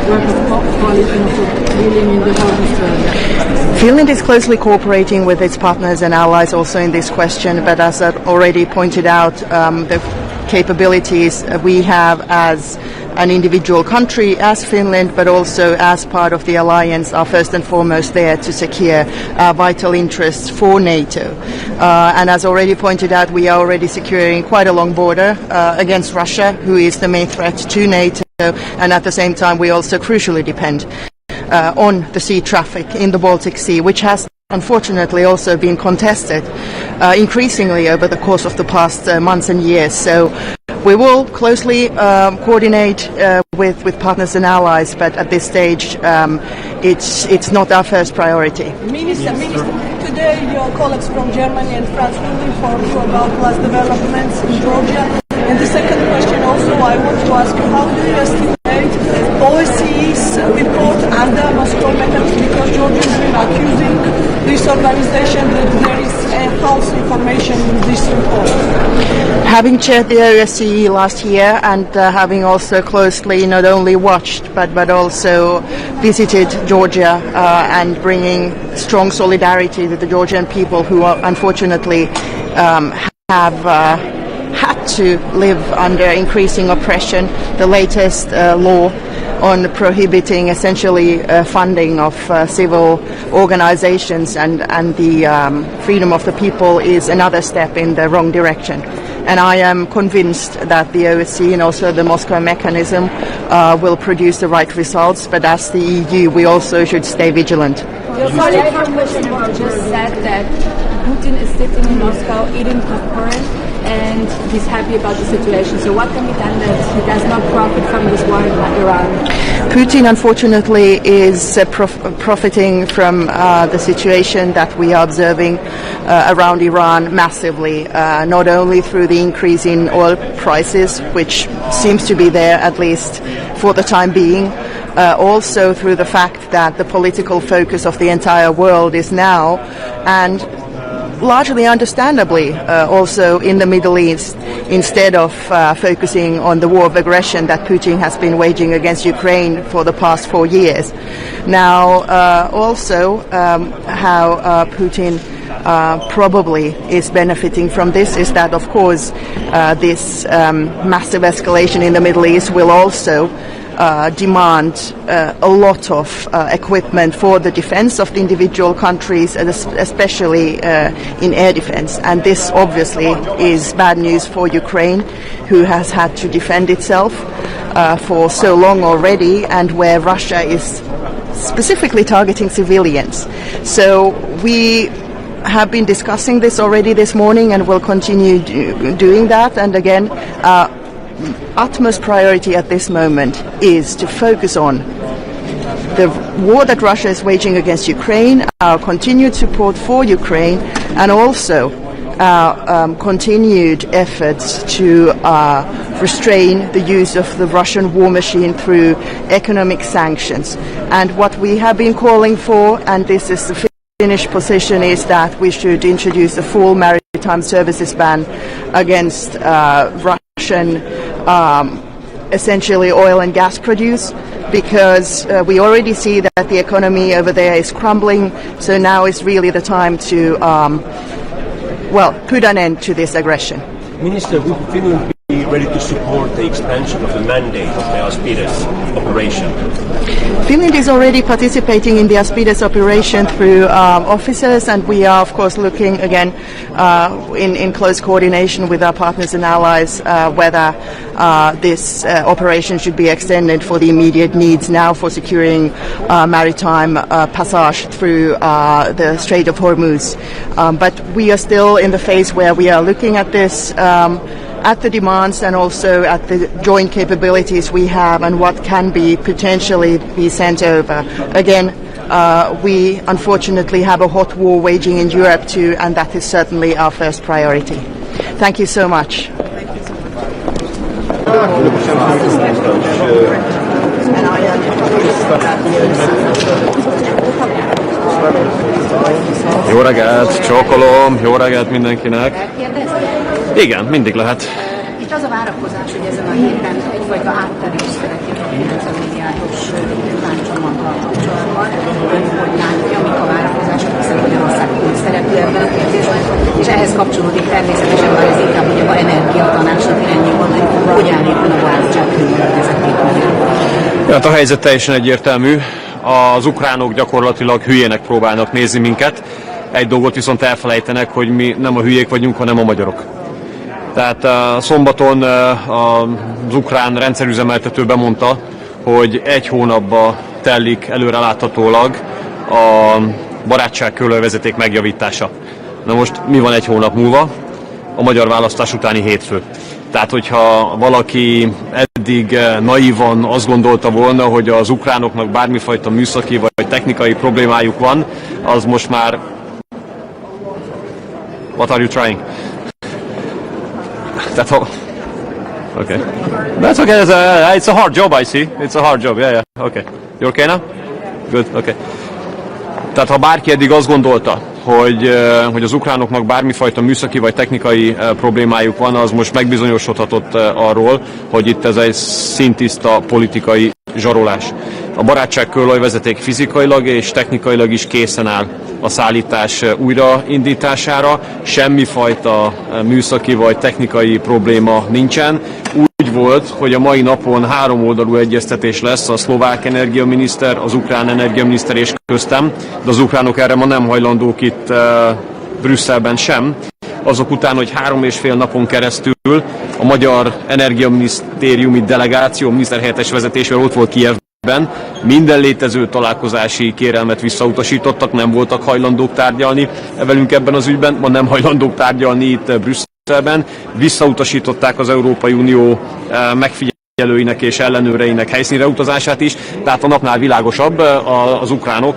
work of coalition of dealing in the Hormuz? Finland is closely cooperating with its partners and allies also in this question, but as I already pointed out, the capabilities we have as an individual country, as Finland, but also as part of the alliance, are first and foremost there to secure vital interests for NATO. And as already pointed out, we are already securing quite a long border against Russia, who is the main threat to NATO, and at the same time we also crucially depend on the sea traffic in the Baltic Sea, which has unfortunately also been contested increasingly over the course of the past months and years. So we will closely coordinate with partners and allies, but at this stage it's not our first priority. Minister, today your colleagues from Germany and France will inform you about last developments in Georgia. And the second question also I want to ask you, how do you estimate OSCE's report under Moscow mechanism, because Georgia has been accusing this organization that there is false information in this report? Having chaired the OSCE last year and having also closely not only watched but also visited Georgia and bringing strong solidarity to the Georgian people who are unfortunately have had to live under increasing oppression. The latest law on prohibiting essentially funding of civil organizations and the freedom of the people is another step in the wrong direction. And I am convinced that the OSCE and also the Moscow mechanism will produce the right results, but as the EU we also should stay vigilant. Your colleague from Washington just said that Putin is sitting in Moscow eating popcorn and he's happy about the situation. So what can be done that he does not profit from this war in Iran? Putin, unfortunately, is profiting from the situation that we are observing around Iran massively, not only through the increase in oil prices, which seems to be there at least for the time being, also through the fact that the political focus of the entire world is now and largely understandably also in the Middle East, instead of focusing on the war of aggression that Putin has been waging against Ukraine for the past 4 years. Now, also how Putin probably is benefiting from this is that, of course, this massive escalation in the Middle East will also demand a lot of equipment for the defense of the individual countries, and especially in air defense. And this obviously is bad news for Ukraine, who has had to defend itself for so long already, and where Russia is specifically targeting civilians. So we have been discussing this already this morning and will continue doing that. And again, utmost priority at this moment is to focus on the war that Russia is waging against Ukraine, our continued support for Ukraine, and also our continued efforts to restrain the use of the Russian war machine through economic sanctions. And what we have been calling for, and this is the Finnish position, is that we should introduce a full maritime services ban against Russian essentially oil and gas produce, because we already see that the economy over there is crumbling. So now is really the time to put an end to this aggression. Minister, would Finland be ready to support the expansion of the mandate of the Aspides operation? Finland is already participating in the Aspides operation through officers, and we are of course looking again in close coordination with our partners and allies whether this operation should be extended for the immediate needs now for securing maritime passage through the Strait of Hormuz. But we are still in the phase where we are looking at this, at the demands and also at the joint capabilities we have and what can be potentially be sent over. Again, we unfortunately have a hot war waging in Europe too, and that is certainly our first priority. Thank you so much. Jó reggelt, csókolom, jó reggelt mindenkinek. Igen, mindig lehet. Itt az a várakozás, hogy ezen a héten egyfajta áttörés szeretnék a 9 milliárdos báncsomaggal kapcsolatban, hogy látja, mik a várakozások, hiszen Magyarország új szereplő ebben a kérdésben, és ehhez kapcsolódik természetesen már ez inkább ugye a energiatanácsnak irányában, hogy hogy áll éppen a barátság körül ezek 2 milliárd. Hát a helyzet teljesen egyértelmű. Az ukránok gyakorlatilag hülyének próbálnak nézni minket. Egy dolgot viszont elfelejtenek, hogy mi nem a hülyék vagyunk, hanem a magyarok. Tehát szombaton az ukrán rendszerüzemeltető bemondta, hogy 1 hónapba telik előreláthatólag a barátságkörlő vezeték megjavítása. Na most mi van 1 hónap múlva? A magyar választás utáni hétfő. Tehát, hogyha valaki eddig naívan azt gondolta volna, hogy az ukránoknak bármifajta műszaki vagy technikai problémájuk van, az most már... What are you trying? That's all. Okay. That's okay. It's a hard job, I see. It's a hard job. Yeah. Okay. You okay now? Good. Okay. Tehát ha bárki eddig azt gondolta, hogy az ukránoknak bármifajta műszaki vagy technikai problémájuk van, az most megbizonyosodhatott arról, hogy itt ez egy szintiszta politikai zsarolás. A barátságkőolajvezeték fizikailag és technikailag is készen áll a szállítás újraindítására. Semmifajta műszaki vagy technikai probléma nincsen. Úgy volt, hogy a mai napon 3 oldalú egyeztetés lesz a szlovák energiaminiszter, az ukrán energiaminiszter és köztem, de az ukránok erre ma nem hajlandók itt Brüsszelben sem. Azok után, hogy 3,5 napon keresztül a magyar energiaminisztériumi delegáció miniszterhelyettes vezetésével ott volt Kijevben, minden létező találkozási kérelmet visszautasítottak, nem voltak hajlandók tárgyalni velünk ebben az ügyben, ma nem hajlandók tárgyalni itt Brüsszelben, visszautasították az Európai Unió megfigyelőinek és ellenőreinek helyszínre utazását is, tehát a napnál világosabb, az ukránok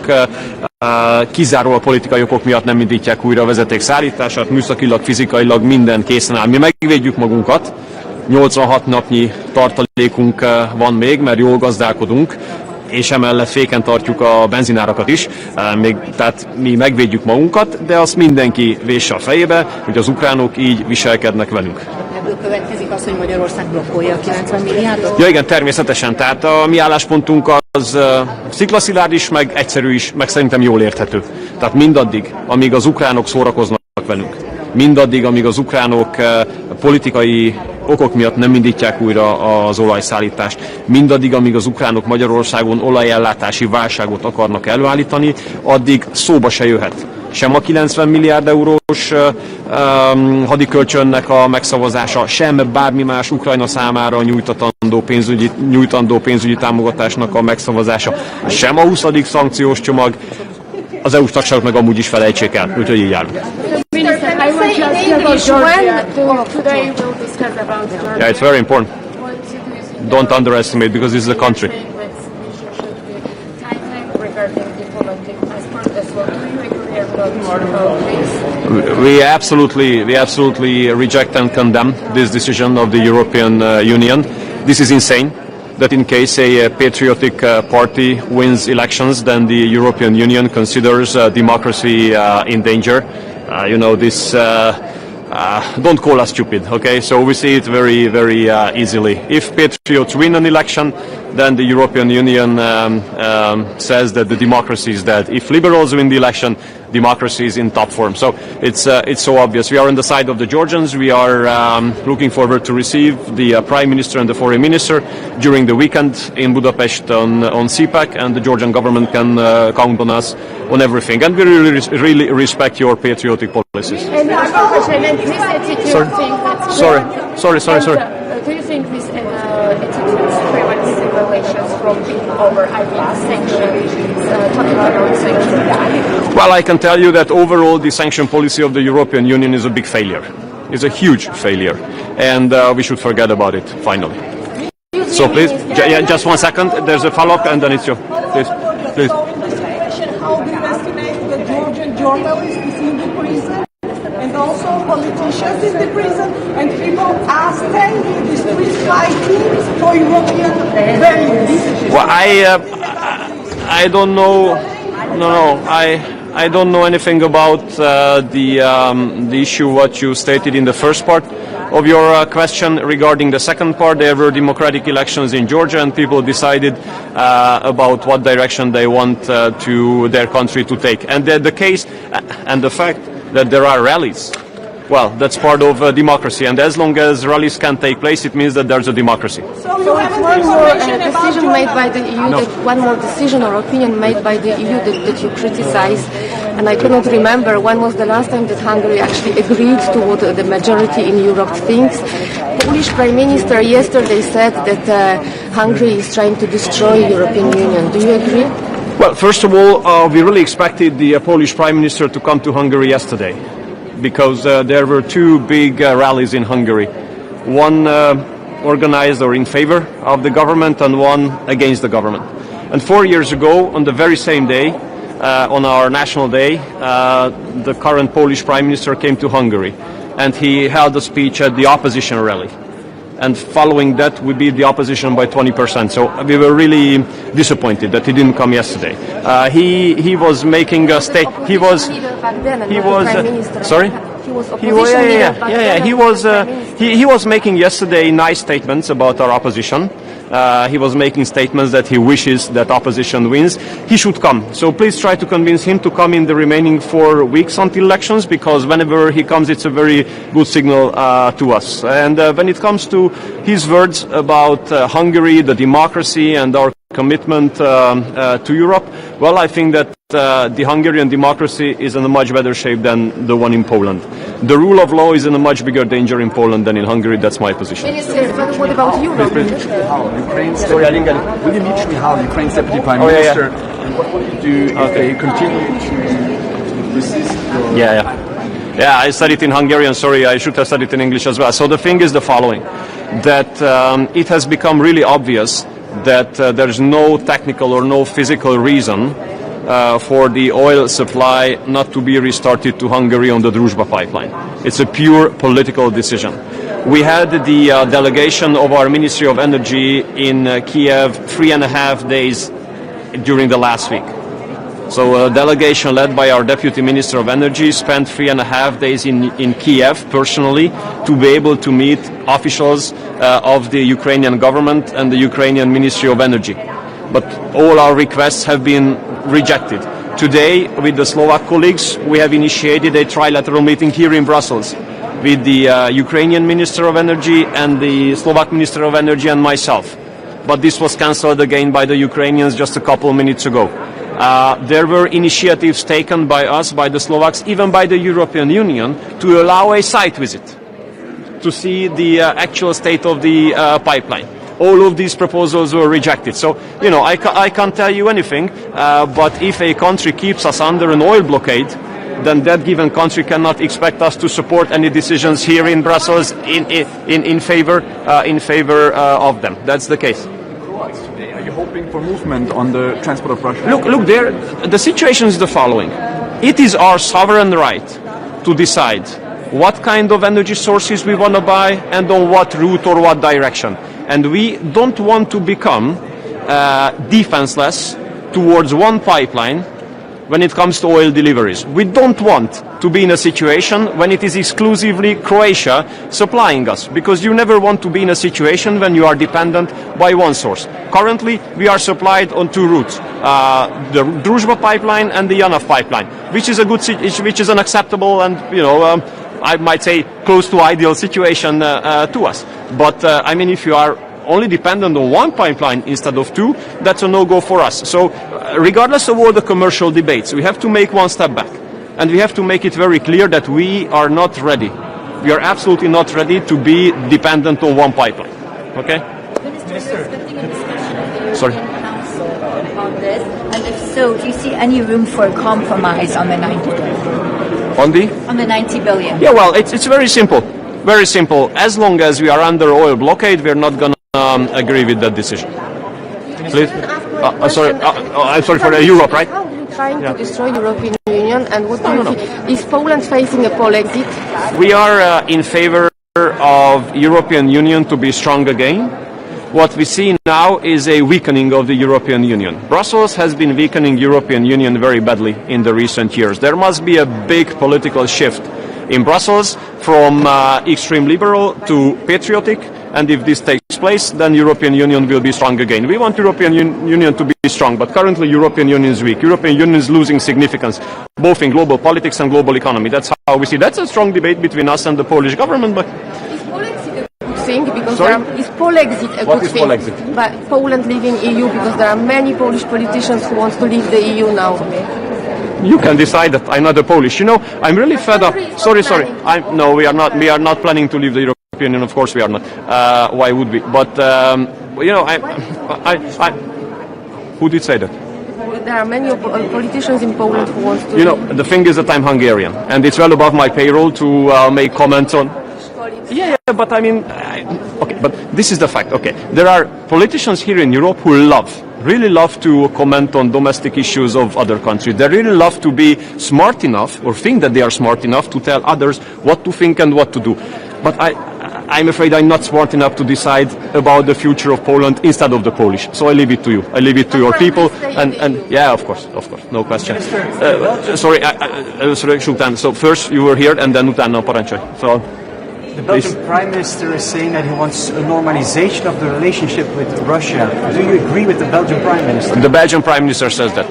kizárólag politikai okok miatt nem indítják újra a vezeték szállítását, műszakilag, fizikailag minden készen áll. Mi megvédjük magunkat, 86 napnyi tartalékunk van még, mert jól gazdálkodunk, és emellett féken tartjuk a benzinárakat is, tehát mi megvédjük magunkat, de azt mindenki vésse a fejébe, hogy az ukránok így viselkednek velünk. Ebből következik az, hogy Magyarország blokkolja a 90 milliárdot? Ja igen, természetesen. Tehát a mi álláspontunk az sziklaszilárd is, meg egyszerű is, meg szerintem jól érthető. Tehát mindaddig, amíg az ukránok szórakoznak velünk, mindaddig, amíg az ukránok politikai okok miatt nem indítják újra az olajszállítást, mindaddig, amíg az ukránok Magyarországon olajellátási válságot akarnak előállítani, addig szóba se jöhet sem a 90 milliárd eurós hadikölcsönnek a megszavazása, sem bármi más Ukrajna számára nyújtandó pénzügyi támogatásnak a megszavazása, sem a 20. szankciós csomag, az EU-s tagságok meg amúgy is felejtsék el, úgyhogy így járunk. Yeah, it's very important. Don't underestimate because this is a country. We absolutely reject and condemn this decision of the European Union. This is insane. That in case a patriotic party wins elections, then the European Union considers democracy in danger. You know, this. Don't call us stupid, okay? So we see it very, very easily. If patriots win an election, then the European Union says that the democracy is dead. If liberals win the election, democracy is in top form. So it's so obvious. We are on the side of the Georgians. We are looking forward to receive the Prime Minister and the Foreign Minister during the weekend in Budapest on CPAC, and the Georgian government can count on us on everything. And we really respect your patriotic policies. Sorry. Do you think this attitude prevents relations from being over sanctions, talking about sanctions? Well, I can tell you that overall the sanction policy of the European Union is a big failure. It's a huge failure. And we should forget about it, finally. So please, just 1 second. There's a follow-up and then it's your... Please. How do you estimate the Georgian journalists in the prison? And also politicians in the prison, and people are standing in the streets fighting for European values. Well, I don't know. I don't know anything about the issue what you stated in the first part of your question. Regarding the second part, there were democratic elections in Georgia, and people decided about what direction they want to their country to take. And the case and the fact that there are rallies, well, that's part of democracy, and as long as rallies can take place, it means that there's a democracy. So it's one more decision made by the EU, one more decision or opinion made by the EU that you criticize, and I cannot remember when was the last time that Hungary actually agreed to what the majority in Europe thinks. Polish Prime Minister yesterday said that Hungary is trying to destroy European Union. Do you agree? Well, first of all, we really expected the Polish Prime Minister to come to Hungary yesterday, because there were two big rallies in Hungary. One organized or in favor of the government and one against the government. And 4 years ago, on the very same day, on our national day, the current Polish Prime Minister came to Hungary and he held a speech at the opposition rally. And following that, we beat the opposition by 20%. So we were really disappointed that he didn't come yesterday. He was making a statement. He was sorry. He was making yesterday nice statements about our opposition. He was making statements that he wishes that opposition wins. He should come. So please try to convince him to come in the remaining 4 weeks until elections, because whenever he comes, it's a very good signal to us. And when it comes to his words about Hungary, the democracy, and our commitment to Europe, well, I think that the Hungarian democracy is in a much better shape than the one in Poland. The rule of law is in a much bigger danger in Poland than in Hungary. That's my position. What about you? Will you meet Mihal, Ukraine's Deputy Prime Minister? And what will you do if they continue to resist? Yeah, I studied in Hungarian. Sorry, I should have studied in English as well. So the thing is the following, that it has become really obvious that there is no technical or no physical reason for the oil supply not to be restarted to Hungary on the Druzhba pipeline. It's a pure political decision. We had the delegation of our Ministry of Energy in Kiev 3.5 days during the last week. So a delegation led by our Deputy Minister of Energy spent 3.5 days in Kiev personally to be able to meet officials of the Ukrainian government and the Ukrainian Ministry of Energy. But all our requests have been rejected. Today, with the Slovak colleagues, we have initiated a trilateral meeting here in Brussels with the Ukrainian Minister of Energy and the Slovak Minister of Energy and myself. But this was cancelled again by the Ukrainians just a couple of minutes ago. There were initiatives taken by us, by the Slovaks, even by the European Union, to allow a site visit to see the actual state of the pipeline. All of these proposals were rejected. So, I can't tell you anything, but if a country keeps us under an oil blockade, then that given country cannot expect us to support any decisions here in Brussels in favor of them. That's the case. Are you hoping for movement on the transport of Russia? Look, the situation is the following. It is our sovereign right to decide what kind of energy sources we want to buy and on what route or what direction. And we don't want to become defenseless towards one pipeline when it comes to oil deliveries. We don't want to be in a situation when it is exclusively Croatia supplying us, because you never want to be in a situation when you are dependent by one source. Currently, we are supplied on two routes, the Druzhba pipeline and the Janaf pipeline, which is an acceptable and, I might say, close to ideal situation to us. But, if you are only dependent on one pipeline instead of two, that's a no-go for us. So, regardless of all the commercial debates, we have to make one step back. And we have to make it very clear that we are not ready. We are absolutely not ready to be dependent on one pipeline. Okay? Sorry. On this, and if so, do you see any room for a compromise on the 90 billion? On the 90 billion? Yeah, well, it's very simple. Very simple. As long as we are under oil blockade, we're not going to agree with that decision. Please. I'm sorry for Europe, right? How are you trying to destroy the European Union, and what do you think? Is Poland facing a poll exit? We are in favor of European Union to be strong again. What we see now is a weakening of the European Union. Brussels has been weakening European Union very badly in the recent years. There must be a big political shift in Brussels from extreme liberal to patriotic, and if this takes place, then European Union will be strong again. We want European Union to be strong, but currently European Union is weak. European Union is losing significance, both in global politics and global economy. That's how we see. That's a strong debate between us and the Polish government. But is Polexit a good thing? Because Sorry? Is Polexit a What good is thing? Polexit? But Poland leaving EU, because there are many Polish politicians who want to leave the EU now. you can decide that. I'm not a Polish. I'm really fed up. Sorry. No, we are not. We are not planning to leave the European Union. Of course, we are not. Why would we? But who did say that? There are many politicians in Poland who want to. The thing is that I'm Hungarian, and it's well above my payroll to make comments on. Yeah, but okay, but this is the fact. Okay, there are politicians here in Europe who really love to comment on domestic issues of other countries. They really love to be smart enough, or think that they are smart enough, to tell others what to think and what to do. But I'm afraid I'm not smart enough to decide about the future of Poland instead of the Polish. So I leave it to you. I leave it to your people. And yeah, of course, no question. Sorry, Sultan. So first you were here, and then utána parancsolj. So. The Belgian Prime Minister is saying that he wants a normalization of the relationship with Russia. Do you agree with the Belgian Prime Minister? The Belgian Prime Minister says that.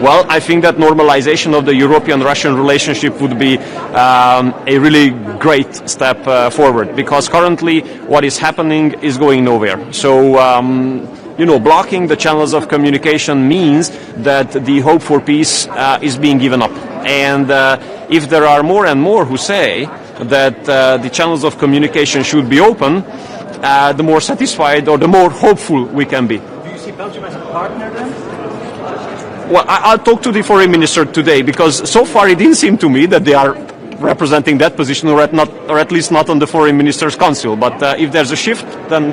Well, I think that normalization of the European-Russian relationship would be a really great step forward, because currently what is happening is going nowhere. So, blocking the channels of communication means that the hope for peace is being given up. And if there are more and more who say that the channels of communication should be open, the more satisfied or the more hopeful we can be. Do you see Belgium as a partner then? Well, I'll talk to the foreign minister today, because so far it didn't seem to me that they are representing that position, or at least not on the foreign minister's council. But if there's a shift, then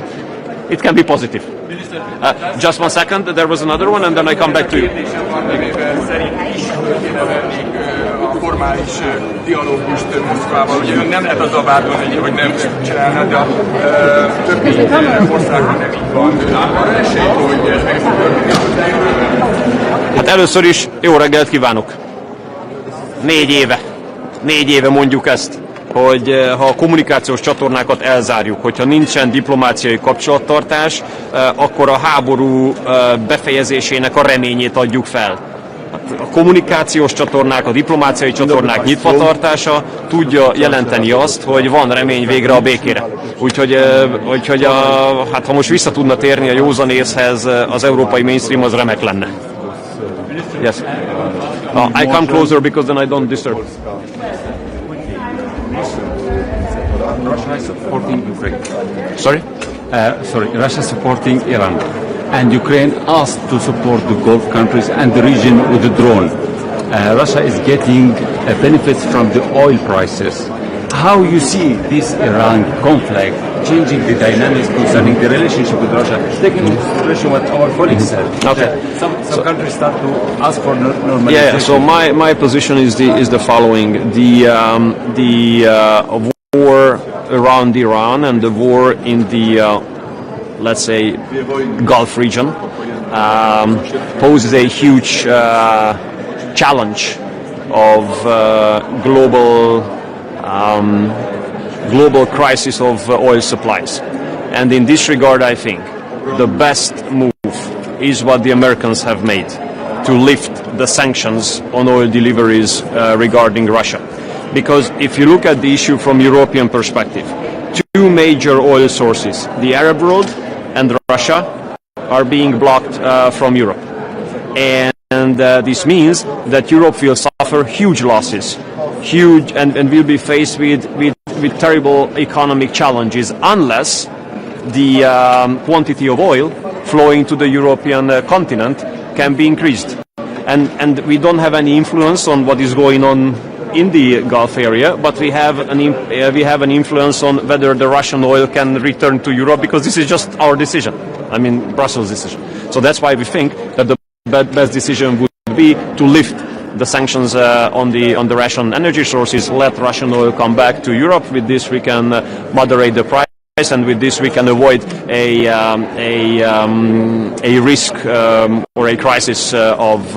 it can be positive. Just 1 second, there was another one, and then I come back to you. normális dialógust Moszkvával. Ugye nem lehet azzal vádolni, hogy nem csinálna, de a többi országban nem így van. Arra esély, hogy ez meg fog történni. Hát először is jó reggelt kívánok! 4 éve mondjuk ezt, hogy ha a kommunikációs csatornákat elzárjuk, hogyha nincsen diplomáciai kapcsolattartás, akkor a háború befejezésének a reményét adjuk fel. A kommunikációs csatornák, a diplomáciai csatornák nyitvatartása tudja jelenteni azt, hogy van remény végre a békére. Úgyhogy hát ha most vissza tudna térni a józan észhez, az európai mainstream az remek lenne. Yes. I come closer because then I don't disturb. Russia is supporting Ukraine. Sorry? Russia is supporting Iran. And Ukraine asked to support the Gulf countries and the region with the drone. Russia is getting benefits from the oil prices. How you see this Iran conflict changing the dynamics concerning the relationship with Russia, taking into consideration what our colleagues said? Okay. Some countries start to ask for normalization. Yeah. So my position is the following: the war around Iran and the war in the let's say Gulf region poses a huge challenge of global crisis of oil supplies. And in this regard, I think the best move is what the Americans have made to lift the sanctions on oil deliveries regarding Russia. Because if you look at the issue from European perspective, two major oil sources, the Arab world and Russia, are being blocked from Europe. And this means that Europe will suffer huge losses, and will be faced with terrible economic challenges unless the quantity of oil flowing to the European continent can be increased. And we don't have any influence on what is going on in the Gulf area, but we have an influence on whether the Russian oil can return to Europe, because this is just our decision. I mean, Brussels' decision. So that's why we think that the best decision would be to lift the sanctions on the Russian energy sources, let Russian oil come back to Europe. With this, we can moderate the price, and with this, we can avoid a risk or a crisis of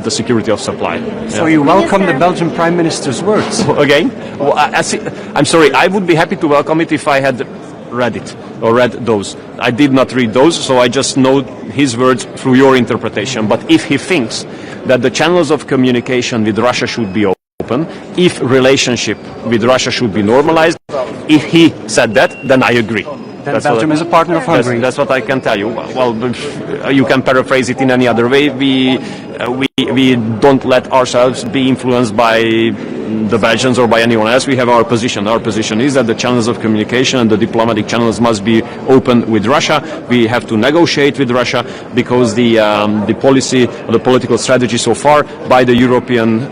the security of supply. So you welcome the Belgian Prime Minister's words? Again? Well, I'm sorry, I would be happy to welcome it if I had read it or read those. I did not read those, so I just know his words through your interpretation. But if he thinks that the channels of communication with Russia should be open, if relationship with Russia should be normalized, if he said that, then I agree. Then Belgium is a partner of Hungary. That's what I can tell you. Well, you can paraphrase it in any other way. We don't let ourselves be influenced by the Belgians or by anyone else. We have our position. Our position is that the channels of communication and the diplomatic channels must be open with Russia. We have to negotiate with Russia because the policy or the political strategy so far by the European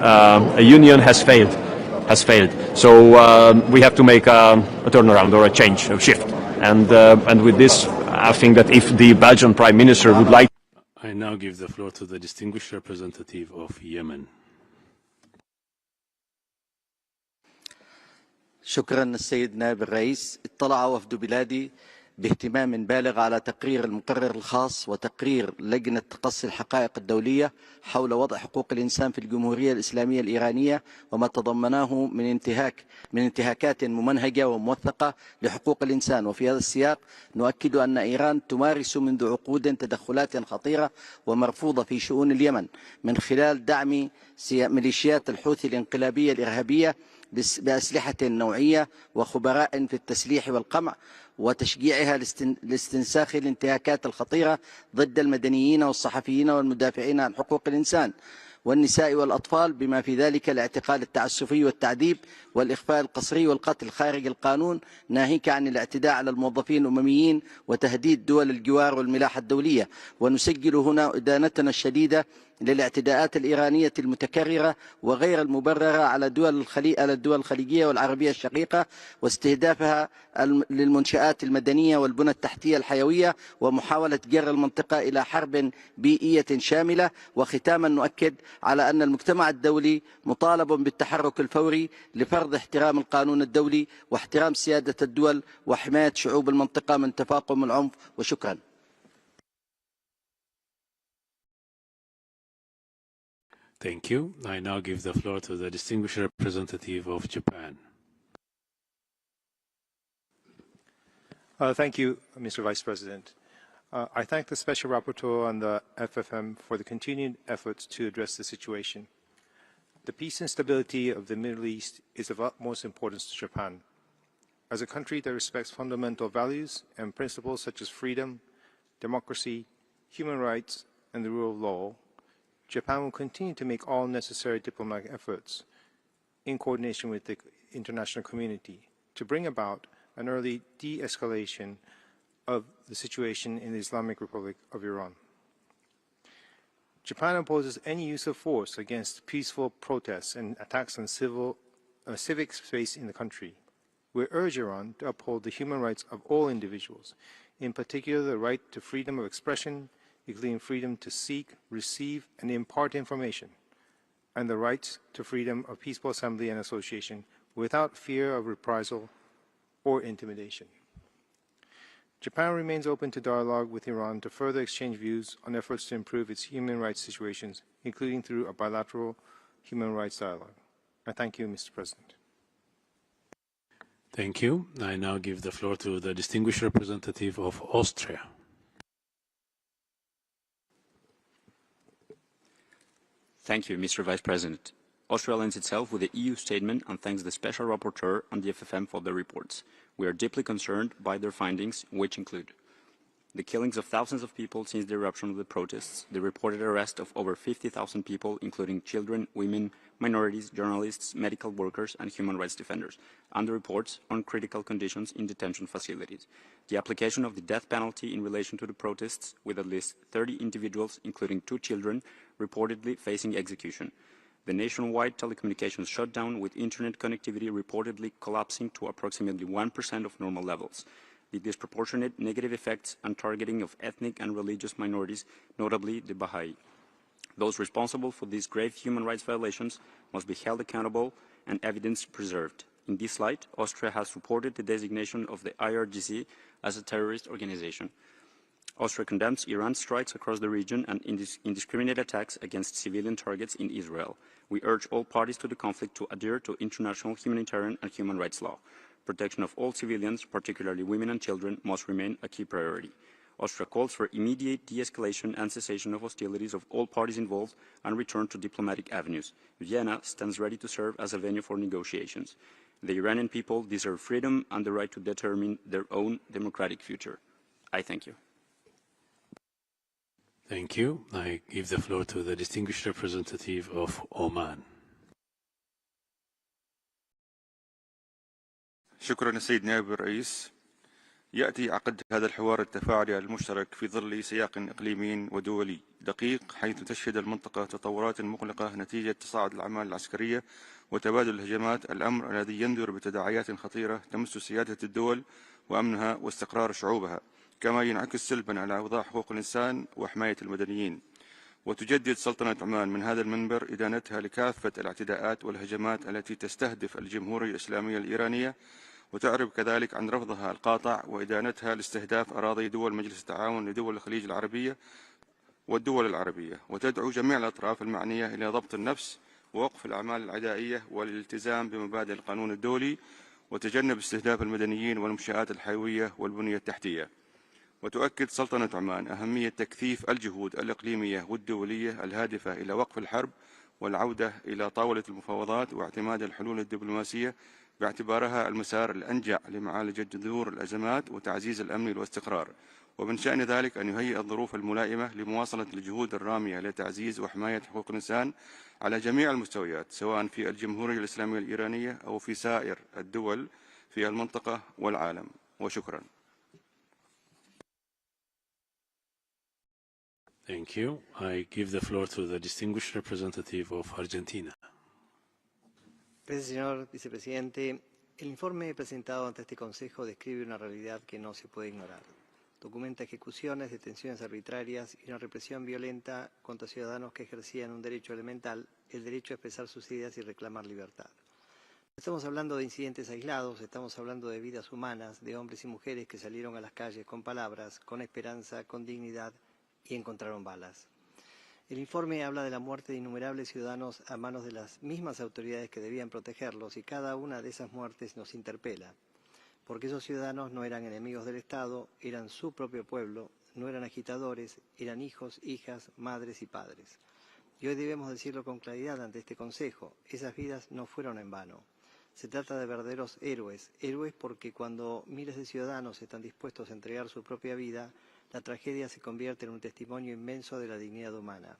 Union has failed. So we have to make a turnaround or a change, a shift. And with this, I think that if the Belgian Prime Minister would like... I now give the floor to the distinguished representative of Yemen. شكرا السيد نائب الرئيس. اطلع وفد بلادي باهتمام بالغ على تقرير المقرر الخاص وتقرير لجنة تقصي الحقائق الدولية حول وضع حقوق الإنسان في الجمهورية الإسلامية الإيرانية وما تضمناه من انتهاكات ممنهجة وموثقة لحقوق الإنسان. وفي هذا السياق نؤكد أن إيران تمارس منذ عقود تدخلات خطيرة ومرفوضة في شؤون اليمن من خلال دعم ميليشيات الحوثي الانقلابية الإرهابية بأسلحة نوعية وخبراء في التسليح والقمع، وتشجيعها لاستنساخ الانتهاكات الخطيرة ضد المدنيين والصحفيين والمدافعين عن حقوق الإنسان والنساء والأطفال، بما في ذلك الاعتقال التعسفي والتعذيب والإخفاء القسري والقتل خارج القانون، ناهيك عن الاعتداء على الموظفين الأمميين وتهديد دول الجوار والملاحة الدولية. ونسجل هنا إدانتنا الشديدة للاعتداءات الإيرانية المتكررة وغير المبررة على الدول الخليجية والعربية الشقيقة، واستهدافها للمنشآت المدنية والبنى التحتية الحيوية، ومحاولة جر المنطقة إلى حرب بيئية شاملة. وختاما نؤكد على أن المجتمع الدولي مطالب بالتحرك الفوري لفرض احترام القانون الدولي واحترام سيادة الدول وحماية شعوب المنطقة من تفاقم العنف. وشكرا. Thank you. I now give the floor to the distinguished representative of Japan. Thank you, Mr. Vice President. I thank the Special Rapporteur on the FFM for the continued efforts to address the situation. The peace and stability of the Middle East is of utmost importance to Japan. As a country that respects fundamental values and principles such as freedom, democracy, human rights, and the rule of law, Japan will continue to make all necessary diplomatic efforts in coordination with the international community to bring about an early de-escalation of the situation in the Islamic Republic of Iran. Japan opposes any use of force against peaceful protests and attacks on civic space in the country. We urge Iran to uphold the human rights of all individuals, in particular the right to freedom of expression, including freedom to seek, receive, and impart information, and the right to freedom of peaceful assembly and association without fear of reprisal or intimidation. Japan remains open to dialogue with Iran to further exchange views on efforts to improve its human rights situations, including through a bilateral human rights dialogue. I thank you, Mr. President. Thank you. I now give the floor to the distinguished representative of Austria. Thank you, Mr. Vice President. Austria lends itself with the EU statement and thanks the Special Rapporteur on the FFM for their reports. We are deeply concerned by their findings, which include the killings of thousands of people since the eruption of the protests, the reported arrest of over 50,000 people, including children, women, minorities, journalists, medical workers, and human rights defenders, and the reports on critical conditions in detention facilities, the application of the death penalty in relation to the protests, with at least 30 individuals, including 2 children, reportedly facing execution, the nationwide telecommunications shutdown with internet connectivity reportedly collapsing to approximately 1% of normal levels, the disproportionate negative effects and targeting of ethnic and religious minorities, notably the Baha'i. Those responsible for these grave human rights violations must be held accountable and evidence preserved. In this light, Austria has supported the designation of the IRGC as a terrorist organization. Austria condemns Iran's strikes across the region and indiscriminate attacks against civilian targets in Israel. We urge all parties to the conflict to adhere to international humanitarian and human rights law. Protection of all civilians, particularly women and children, must remain a key priority. Austria calls for immediate de-escalation and cessation of hostilities of all parties involved and return to diplomatic avenues. Vienna stands ready to serve as a venue for negotiations. The Iranian people deserve freedom and the right to determine their own democratic future. I thank you. Thank you. I give the floor to the distinguished representative of Oman. شكرا السيد نائب الرئيس. يأتي عقد هذا الحوار التفاعلي المشترك في ظل سياق إقليمي ودولي دقيق، حيث تشهد المنطقة تطورات مقلقة نتيجة تصاعد الأعمال العسكرية وتبادل الهجمات، الأمر الذي ينذر بتداعيات خطيرة تمس سيادة الدول وأمنها واستقرار شعوبها، كما ينعكس سلبا على أوضاع حقوق الإنسان وحماية المدنيين. وتجدد سلطنة عمان من هذا المنبر إدانتها لكافة الاعتداءات والهجمات التي تستهدف الجمهورية الإسلامية الإيرانية، وتعرب كذلك عن رفضها القاطع وإدانتها لاستهداف أراضي دول مجلس التعاون لدول الخليج العربية والدول العربية، وتدعو جميع الأطراف المعنية إلى ضبط النفس ووقف الأعمال العدائية والالتزام بمبادئ القانون الدولي وتجنب استهداف المدنيين والمنشآت الحيوية والبنية التحتية. وتؤكد سلطنة عمان أهمية تكثيف الجهود الإقليمية والدولية الهادفة إلى وقف الحرب والعودة إلى طاولة المفاوضات واعتماد الحلول الدبلوماسية باعتبارها المسار الأنجع لمعالجة جذور الأزمات وتعزيز الأمن والاستقرار، ومن شأن ذلك أن يهيئ الظروف الملائمة لمواصلة الجهود الرامية لتعزيز وحماية حقوق الإنسان على جميع المستويات، سواء في الجمهورية الإسلامية الإيرانية أو في سائر الدول في المنطقة والعالم. وشكرا. Thank you. I give the floor to the distinguished representative of Argentina. Gracias, señor vicepresidente. El informe presentado ante este Consejo describe una realidad que no se puede ignorar. Documenta ejecuciones, detenciones arbitrarias y una represión violenta contra ciudadanos que ejercían un derecho elemental, el derecho a expresar sus ideas y reclamar libertad. Estamos hablando de incidentes aislados, estamos hablando de vidas humanas, de hombres y mujeres que salieron a las calles con palabras, con esperanza, con dignidad y encontraron balas. El informe habla de la muerte de innumerables ciudadanos a manos de las mismas autoridades que debían protegerlos y cada una de esas muertes nos interpela, porque esos ciudadanos no eran enemigos del Estado, eran su propio pueblo, no eran agitadores, eran hijos, hijas, madres y padres. Y hoy debemos decirlo con claridad ante este Consejo, esas vidas no fueron en vano. Se trata de verdaderos héroes, héroes porque cuando miles de ciudadanos están dispuestos a entregar su propia vida, la tragedia se convierte en un testimonio inmenso de la dignidad humana.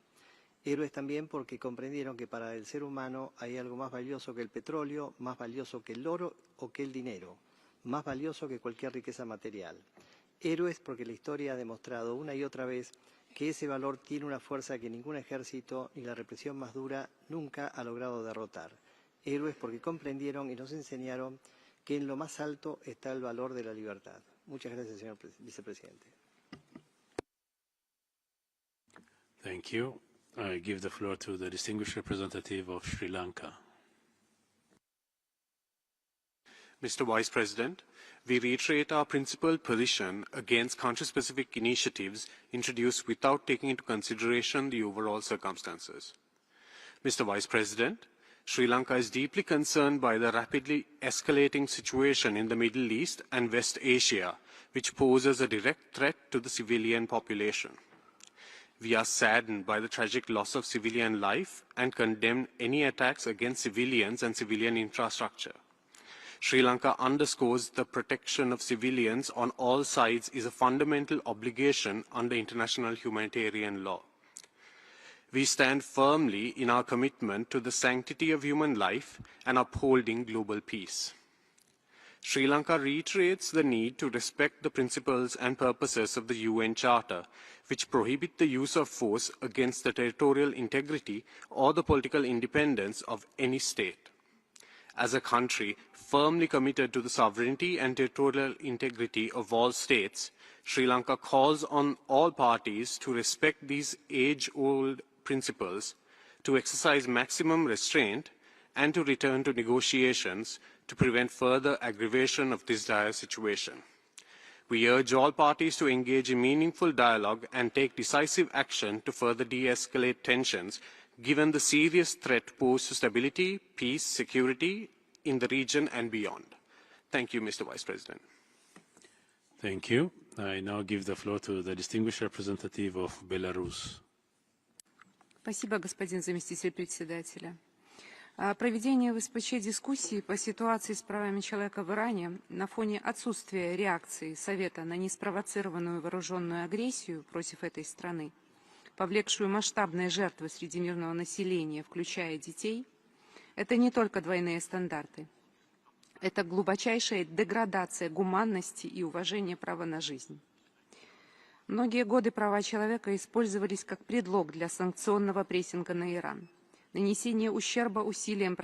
Héroes también porque comprendieron que para el ser humano hay algo más valioso que el petróleo, más valioso que el oro o que el dinero, más valioso que cualquier riqueza material. Héroes porque la historia ha demostrado una y otra vez que ese valor tiene una fuerza que ningún ejército ni la represión más dura nunca ha logrado derrotar. Héroes porque comprendieron y nos enseñaron que en lo más alto está el valor de la libertad. Muchas gracias, señor vicepresidente. Thank you. I give the floor to the distinguished representative of Sri Lanka. Mr. Vice President, we reiterate our principled position against country-specific initiatives introduced without taking into consideration the overall circumstances. Mr. Vice President, Sri Lanka is deeply concerned by the rapidly escalating situation in the Middle East and West Asia, which poses a direct threat to the civilian population. We are saddened by the tragic loss of civilian life and condemn any attacks against civilians and civilian infrastructure. Sri Lanka underscores the protection of civilians on all sides is a fundamental obligation under international humanitarian law. We stand firmly in our commitment to the sanctity of human life and upholding global peace. Sri Lanka reiterates the need to respect the principles and purposes of the UN Charter, which prohibit the use of force against the territorial integrity or the political independence of any state. As a country firmly committed to the sovereignty and territorial integrity of all states, Sri Lanka calls on all parties to respect these age-old principles, to exercise maximum restraint, and to return to negotiations to prevent further aggravation of this dire situation. We urge all parties to engage in meaningful dialogue and take decisive action to further de-escalate tensions, given the serious threat posed to stability, peace, security in the region and beyond. Thank you, Mr. Vice President. Thank you. I now give the floor to the distinguished representative of Belarus. Спасибо, господин заместитель председателя. Проведение в СПЧ дискуссии по ситуации с правами человека в Иране на фоне отсутствия реакции Совета на неспровоцированную вооруженную агрессию против этой страны, повлекшую масштабные жертвы среди мирного населения, включая детей, это не только двойные стандарты. Это глубочайшая деградация гуманности и уважения права на жизнь. Многие годы права человека использовались как предлог для санкционного прессинга на Иран, нанесение ущерба усилиям